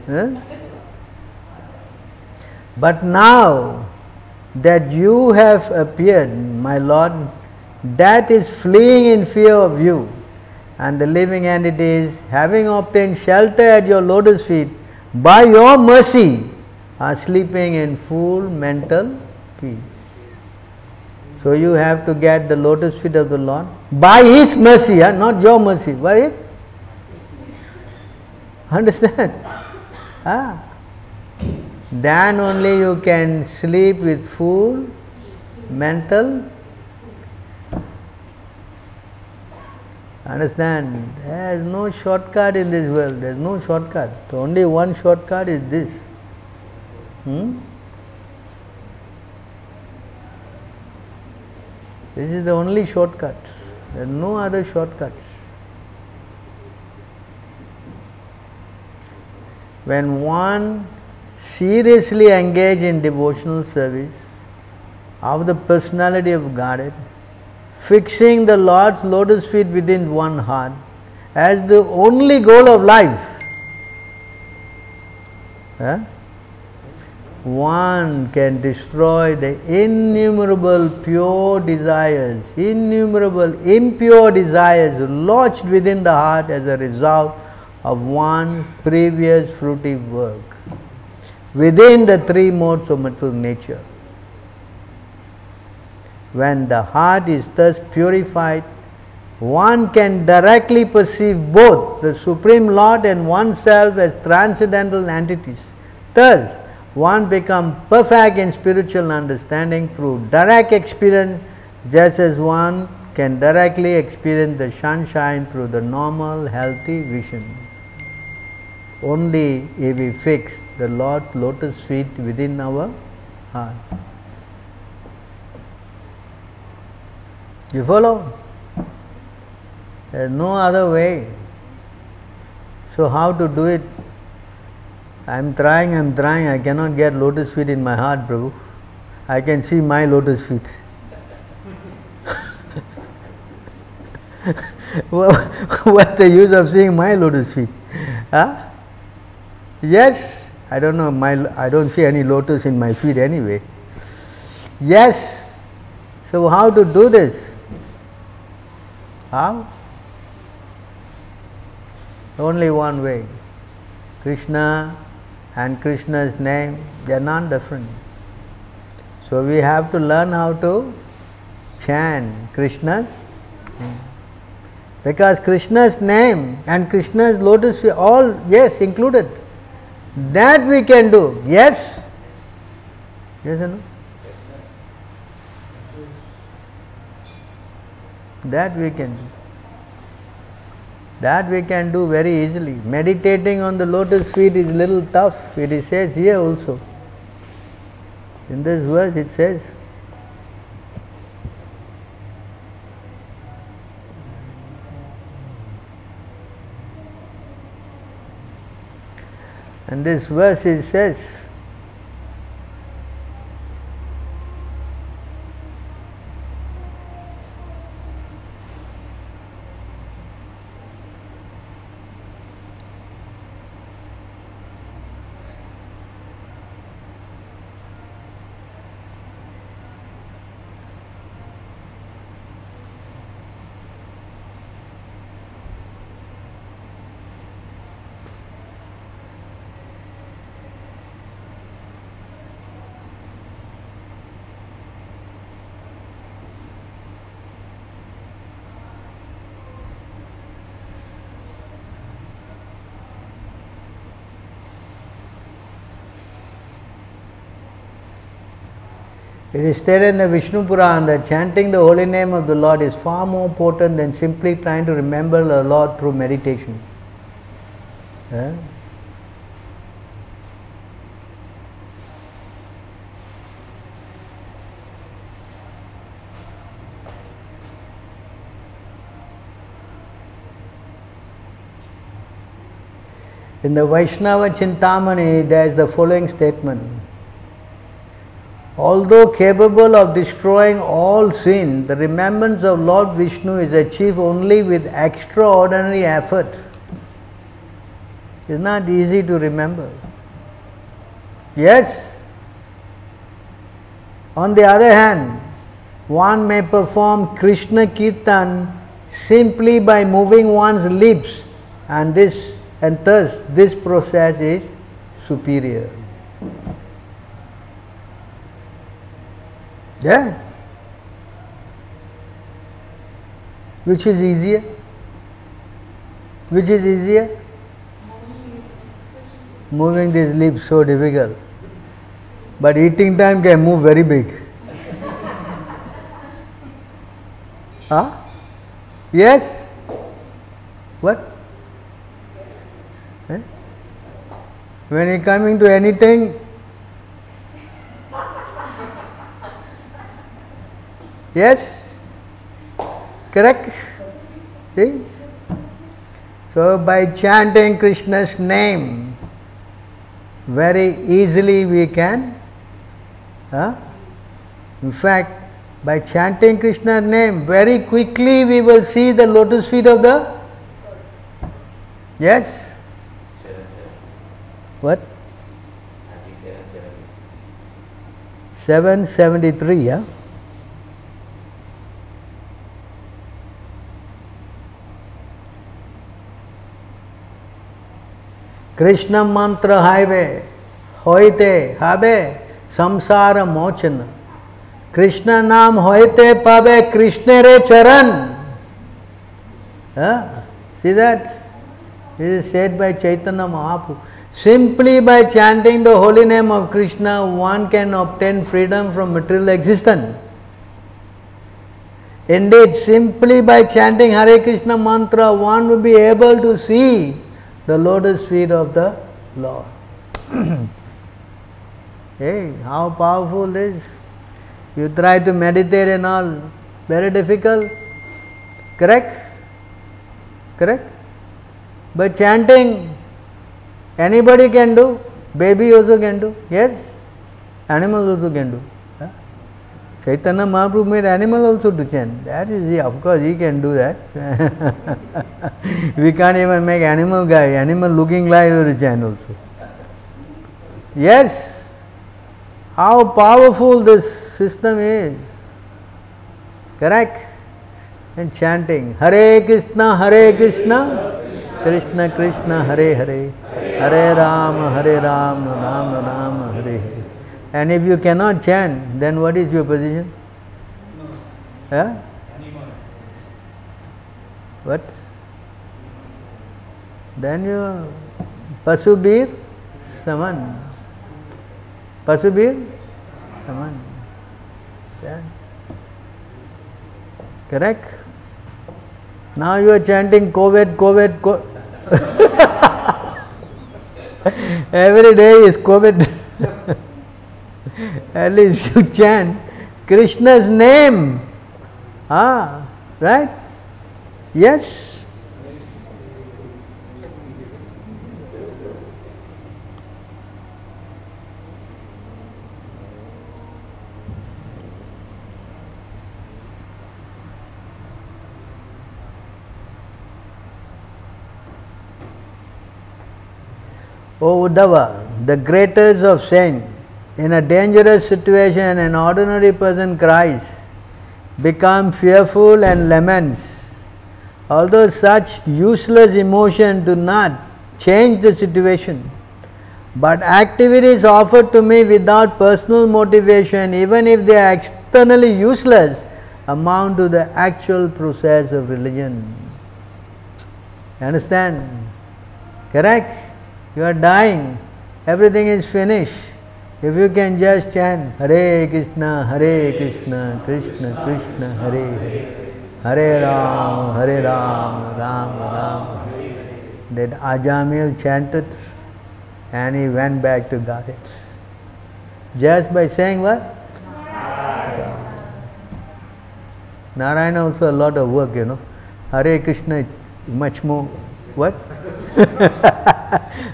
Huh? But now that you have appeared, my Lord, death is fleeing in fear of you, and the living entities, having obtained shelter at your lotus feet, by your mercy, are sleeping in full mental peace. So you have to get the lotus feet of the Lord by His mercy, not your mercy. Right? Understand? Then only you can sleep with full mental. Understand? There is no shortcut in this world. There is no shortcut. The only one shortcut is this. This is the only shortcut. There are no other shortcuts. When one seriously engages in devotional service of the personality of Godhead, fixing the Lord's lotus feet within one heart as the only goal of life, one can destroy the innumerable pure desires, innumerable impure desires lodged within the heart as a result of one's previous fruitive work within the three modes of material nature. When the heart is thus purified, one can directly perceive both the Supreme Lord and oneself as transcendental entities. Thus, one becomes perfect in spiritual understanding through direct experience, just as one can directly experience the sunshine through the normal, healthy vision. Only if we fix the Lord's lotus feet within our heart. You follow? There is no other way. So how to do it? I am trying, I cannot get lotus feet in my heart, Prabhu. I can see my lotus feet. What's the use of seeing my lotus feet? Yes, I don't know, I don't see any lotus in my feet anyway. Yes. So how to do this? How? Only one way. Krishna and Krishna's name, they are not different. So we have to learn how to chant Krishna's name. Because Krishna's name and Krishna's lotus feet, all, yes, included. That we can do. Yes? Yes or no? That we can do. That we can do very easily. Meditating on the lotus feet is a little tough. It says here also. In this verse it says, in this verse it says, it is stated in the Vishnu Puran that chanting the holy name of the Lord is far more potent than simply trying to remember the Lord through meditation. In the Vaishnava Chintamani, there is the following statement. Although capable of destroying all sin, the remembrance of Lord Vishnu is achieved only with extraordinary effort. It is not easy to remember. Yes. On the other hand, one may perform Krishna Kirtan simply by moving one's lips, and thus this process is superior. Yeah. Which is easier? Which is easier? Moving these lips so difficult. But eating time can move very big. Huh? Yes? What? Eh? When you coming to anything, yes? Correct? See? So by chanting Krishna's name, very easily we can, in fact, by chanting Krishna's name, very quickly we will see the lotus feet of the, yes? What? 773, yeah? Krishna mantra highway, hoite habe samsara mochana. Krishna naam hoite pabe Krishna re charan. See that? This is said by Chaitanya Mahaprabhu. Simply by chanting the holy name of Krishna, one can obtain freedom from material existence. Indeed, simply by chanting Hare Krishna mantra, one will be able to see the lotus feet of the Lord. Hey, how powerful this! You try to meditate and all, very difficult. Correct? Correct? But chanting, anybody can do, baby also can do, yes? Animals also can do. Chaitanya Mahaprabhu made animal also to chant. That is, of course, he can do that. We can't even make animal guy, animal looking like to chant also. Yes, how powerful this system is. Correct? And chanting, Hare Krishna, Krishna Krishna, Hare Hare, Hare Rama, Rama Rama, Hare Hare. And if you cannot chant, then what is your position? Yeah? What? Then you Pasubir Saman. Pasubir Saman. Chant. Correct? Now you are chanting COVID, COVID, every day is COVID. At least you chant Krishna's name. Right? Yes. O Uddhava, the greatest of saints, in a dangerous situation an ordinary person cries, becomes fearful and laments. Although such useless emotion do not change the situation, but activities offered to me without personal motivation, even if they are externally useless, amount to the actual process of religion. You understand? Correct? You are dying, everything is finished. If you can just chant Hare Krishna, Krishna Krishna, Hare Hare, Hare Ram, Ram Ram. That Ajamil chanted and he went back to Godhead. Just by saying what? Narayana also a lot of work, Hare Krishna is much more, what?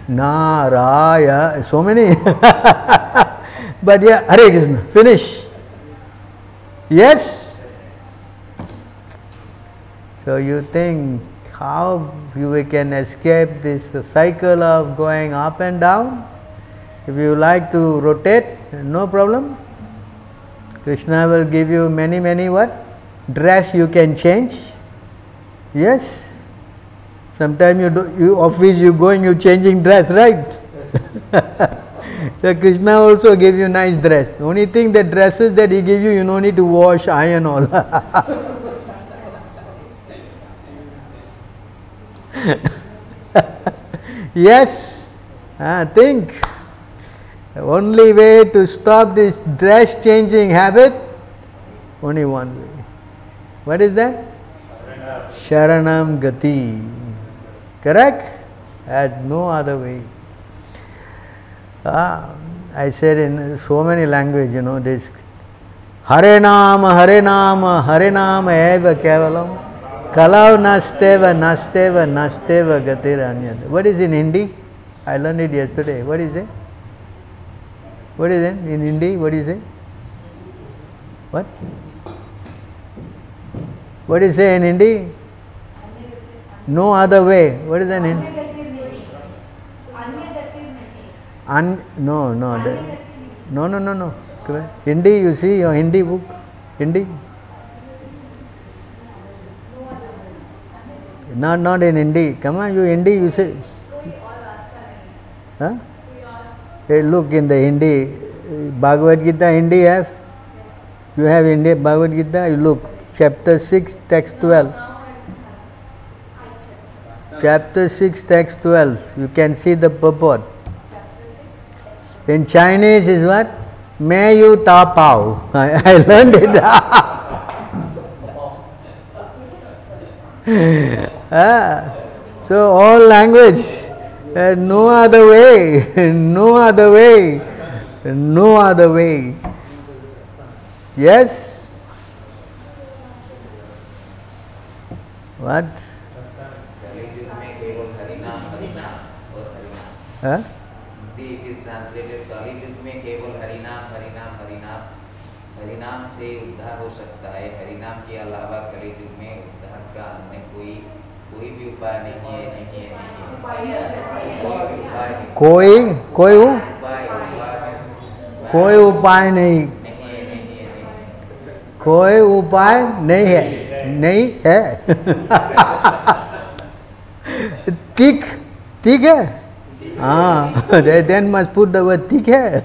Naraya, so many. But yeah, Hare Krishna, finish. Yes? So you think how you can escape this cycle of going up and down? If you like to rotate, no problem. Krishna will give you many what? Dress you can change. Yes? Sometimes you office you going, you changing dress, right? So Krishna also give you nice dress. Only thing the dresses that he give you, you don't need to wash, iron all. Yes, think. The only way to stop this dress changing habit, only one way. What is that? Sharanam Gati. Correct? There's no other way. I said in so many languages, this Hare Nama, Hare Nama, Hare Nama eva kevalam, Kalau nasteva, nasteva, nasteva gatiranyad. What is in Hindi? I learned it yesterday. What is it? What is it in Hindi? What is it? What? What do you say in Hindi? No other way. What is that in Hindi? No. Hindi, you see your Hindi book? Hindi? Not in Hindi. Come on, you Hindi, you say. Huh? Hey, look in the Hindi. Bhagavad Gita, Hindi have? You have Hindi Bhagavad Gita? You look. Chapter 6, text 12. Chapter 6, text 12. You can see the purport. In Chinese is what? May you ta pao. I learned it. So all language, no other way, no other way, no other way. Yes? What? Huh? It is translated Kali Yug में केवल हरिनाम हरिनाम हरिनाम हरिनाम से उद्धार हो सकता है. हरिनाम के अलावा कली युग में उद्धार का अन्य कोई भी उपाय नहीं है. कोई उपाय नहीं. कोई उपाय नहीं है. नहीं है. ठीक है. Then must put the word ठीक है.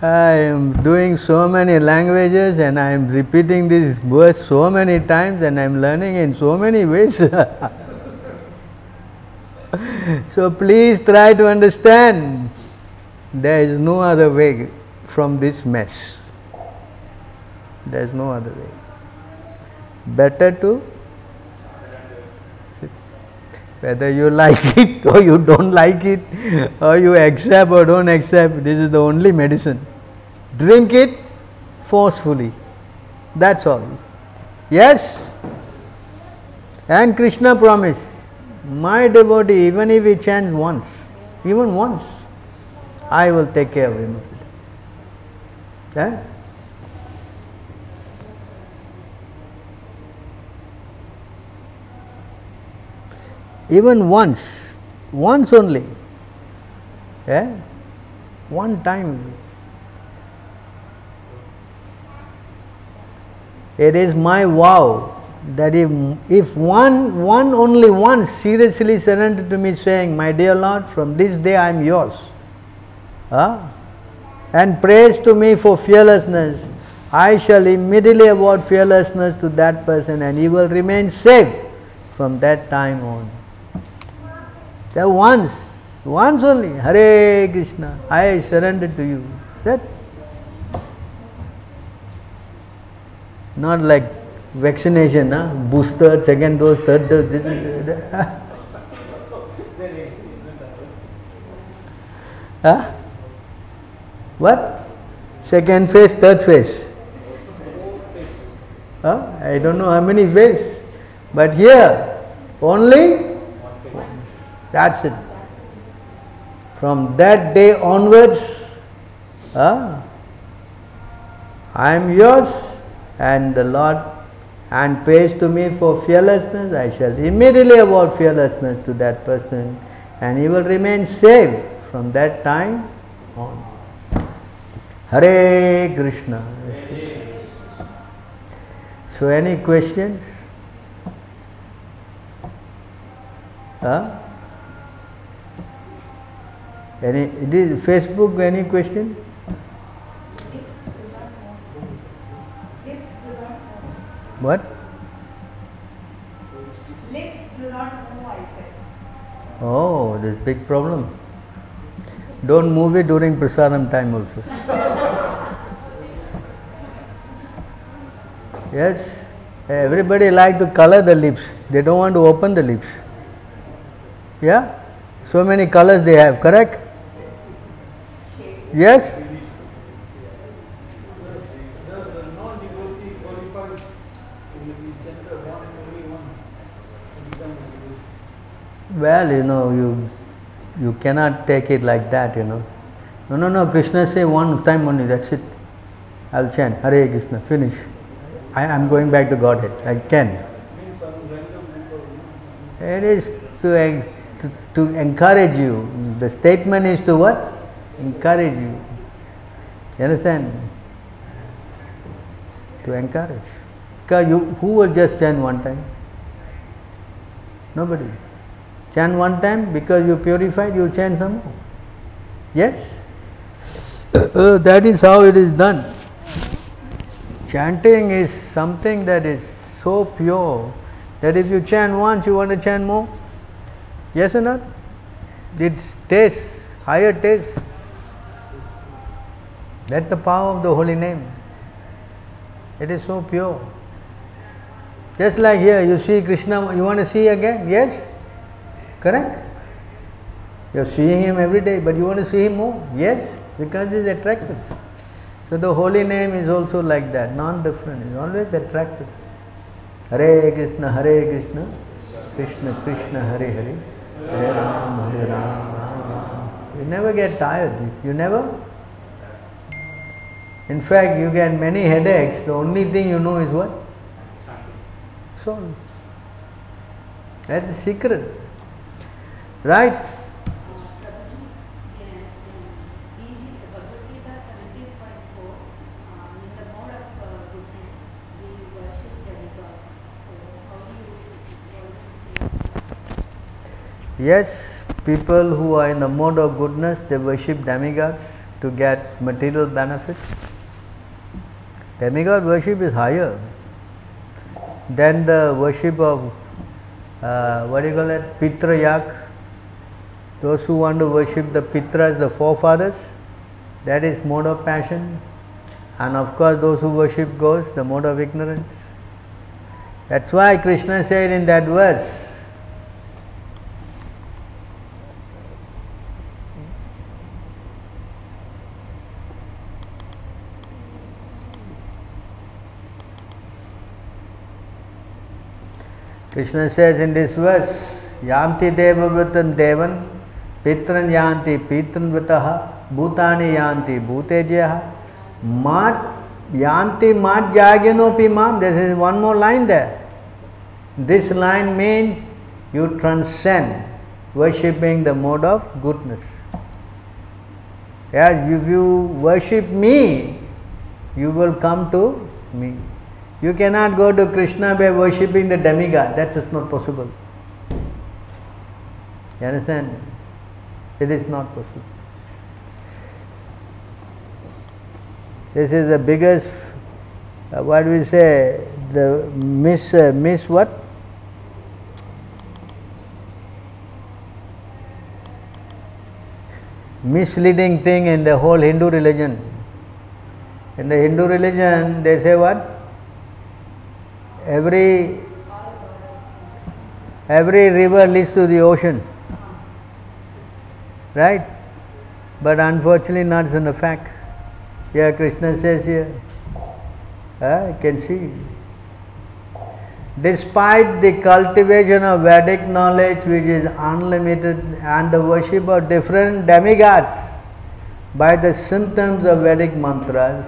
I am doing so many languages and I am repeating this verse so many times and I am learning in so many ways. So please try to understand. There is no other way from this mess. There is no other way. Better to sit. Whether you like it or you don't like it, or you accept or don't accept, this is the only medicine. Drink it forcefully. That's all. Yes? And Krishna promised, my devotee, even if he chants once, even once, I will take care of him. Yeah? Even once only, yeah? One time. It is my vow that if only one seriously surrendered to me saying, my dear Lord, from this day I am yours, and prays to me for fearlessness, I shall immediately award fearlessness to that person and he will remain safe from that time on. That once only, Hare Krishna, I surrender to you. That not like vaccination, booster, second dose, third dose. This is, what? Second phase, third phase. I don't know how many phases, but here only that's it. From that day onwards, I am yours, and the Lord, and prays to me for fearlessness, I shall immediately award fearlessness to that person, and he will remain safe from that time on. Hare Krishna. So, any questions? Any Facebook? Any question? What? Lips do not move, I said. Oh, there's big problem. Don't move it during prasadam time also. Yes, everybody like to color the lips. They don't want to open the lips. Yeah? So many colors they have, correct? Yes? Well, you cannot take it like that, No, Krishna say one time only, that's it. I'll chant, Hare Krishna, finish. I am going back to Godhead, I can. It is to encourage you. The statement is to what? Encourage you. You understand? To encourage. Because who will just chant one time? Nobody. Chant one time, because you purified, you chant some more. Yes? That is how it is done. Chanting is something that is so pure that if you chant once, you want to chant more. Yes or not? It's taste, higher taste. That's the power of the holy name. It is so pure. Just like here, you see Krishna, you want to see again? Yes? Correct? You are seeing him every day, but you want to see him more? Yes? Because he is attractive. So the holy name is also like that, non-different, it is always attractive. Hare Krishna, Krishna Krishna, Hare Hare, Hare Ram, Hare Ram, Ram Ram. You never get tired, you never? In fact, you get many headaches, the only thing you know is what? Soul. That's the secret. Right? Yes, people who are in the mode of goodness, they worship demigods to get material benefits. Demigod worship is higher than the worship of, Pitra Yak. Those who want to worship the Pitras, the forefathers, that is mode of passion. And of course those who worship ghosts, the mode of ignorance. That's why Krishna said in that verse, Krishna says in this verse, Yanti devavritam devan, pitran yanti pitranvrataha, bhutani yanti bhutejyaha, mat yanti mat jaganopi mam. There is one more line there. This line means you transcend worshipping the mode of goodness. Yes, if you worship me, you will come to me. You cannot go to Krishna by worshipping the demigod. That is not possible. You understand? It is not possible. This is the biggest, what we say, the miss what? Misleading thing in the whole Hindu religion. In the Hindu religion, they say what? Every river leads to the ocean, right? But unfortunately not in the fact. Here Krishna says here, you can see. Despite the cultivation of Vedic knowledge which is unlimited and the worship of different demigods by the symptoms of Vedic mantras,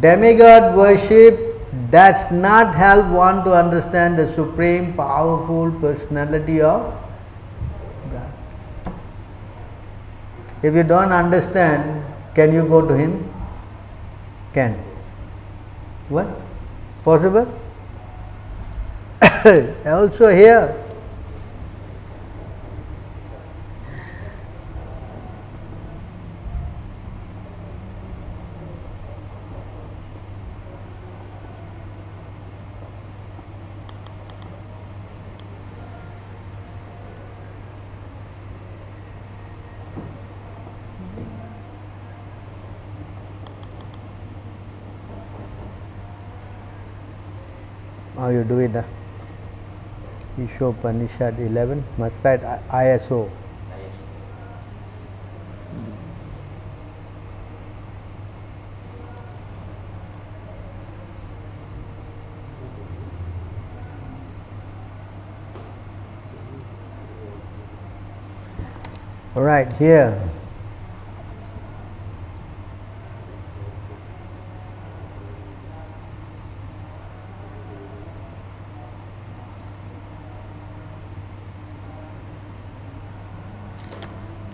demigod worship does not help one to understand the supreme powerful personality of God. If you don't understand, can you go to Him? Can. What? Possible? Also here, how you do it? Ishopanishad 11, must write ISO. All right, here.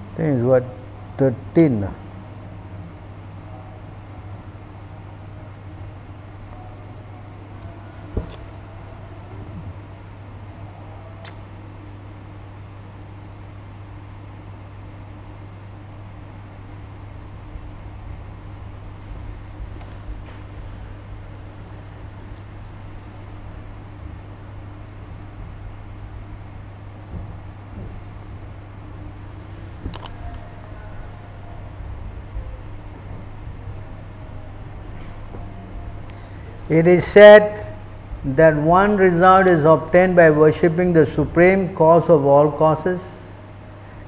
I think it's what, 13. It is said that one result is obtained by worshipping the supreme cause of all causes,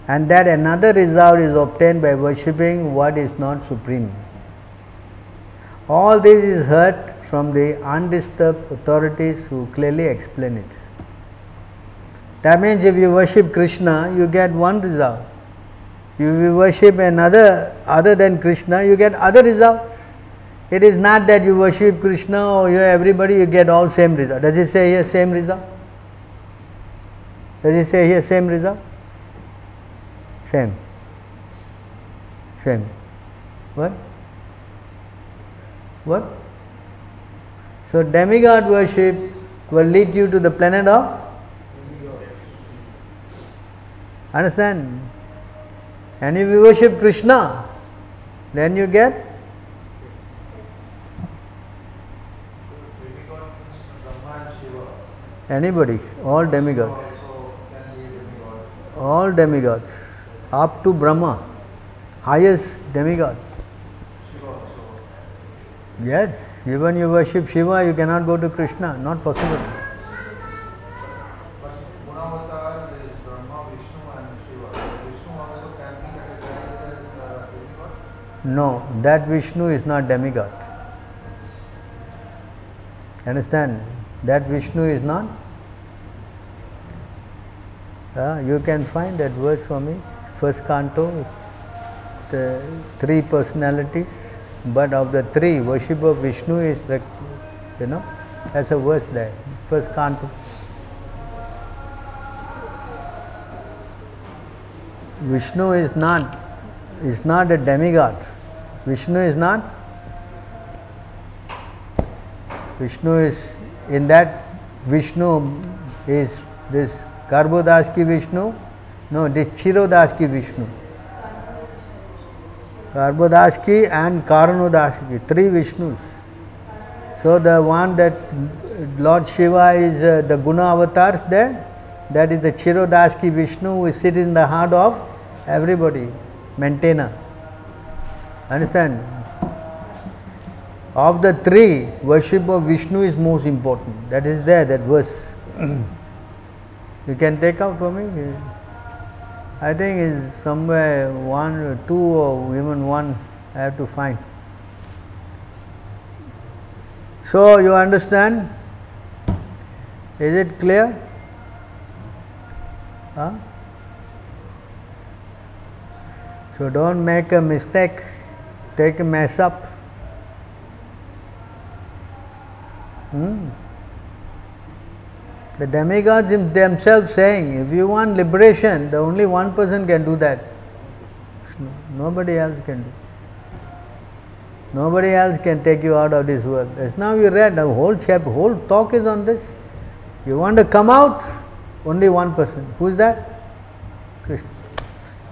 and that another result is obtained by worshipping what is not supreme. All this is heard from the undisturbed authorities who clearly explain it. That means if you worship Krishna, you get one result. If you worship another other than Krishna, you get other result. It is not that you worship Krishna or everybody, you get all same result. Does it say here same result? Does it say here same result? Same. Same. What? What? So demigod worship will lead you to the planet of? Understand? And if you worship Krishna, then you get? Anybody, all demigods. All demigods, up to Brahma, highest demigod. Yes, even you worship Shiva, you cannot go to Krishna. Not possible. But Gunavatar is Brahma, Vishnu and Shiva. Vishnu also can be categorized as demigod? No, that Vishnu is not demigod. Understand? That Vishnu is not. You can find that verse for me. First canto, the three personalities, but of the three, worship of Vishnu is, that's a verse there. First canto. Vishnu is not a demigod. Vishnu is not. Vishnu is, in that Vishnu is this Garbodas ki Vishnu, no, this Chirodas ki Vishnu. Garbodas ki and Karanodas ki, three Vishnus. So the one that Lord Shiva is the Guna avatars there, that is the Chirodas ki Vishnu who sits in the heart of everybody, maintainer. Understand? Of the three, worship of Vishnu is most important. That is there, that verse. You can take out for me? I think it's somewhere 1 or 2 or even 1 I have to find. So you understand? Is it clear? So don't make a mistake, take a mess up. The demigods themselves saying, if you want liberation, the only one person can do that. Nobody else can do. Nobody else can take you out of this world. As now you read, the whole chapter, whole talk is on this. You want to come out, only one person. Who is that? Krishna.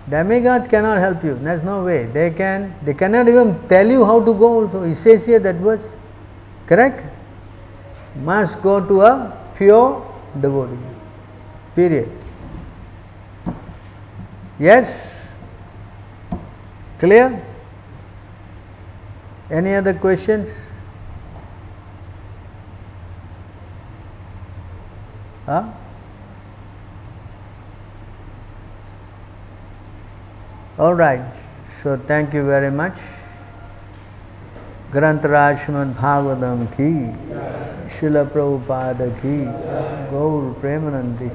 Demigods cannot help you. There's no way. They cannot even tell you how to go also. He says here that verse. Correct? Must go to a pure devotee. Period. Yes? Clear? Any other questions? All right. So thank you very much. Grantaraj Srimad Bhagavatam ki, Srila Prabhupada ki, Gaur Premanandi.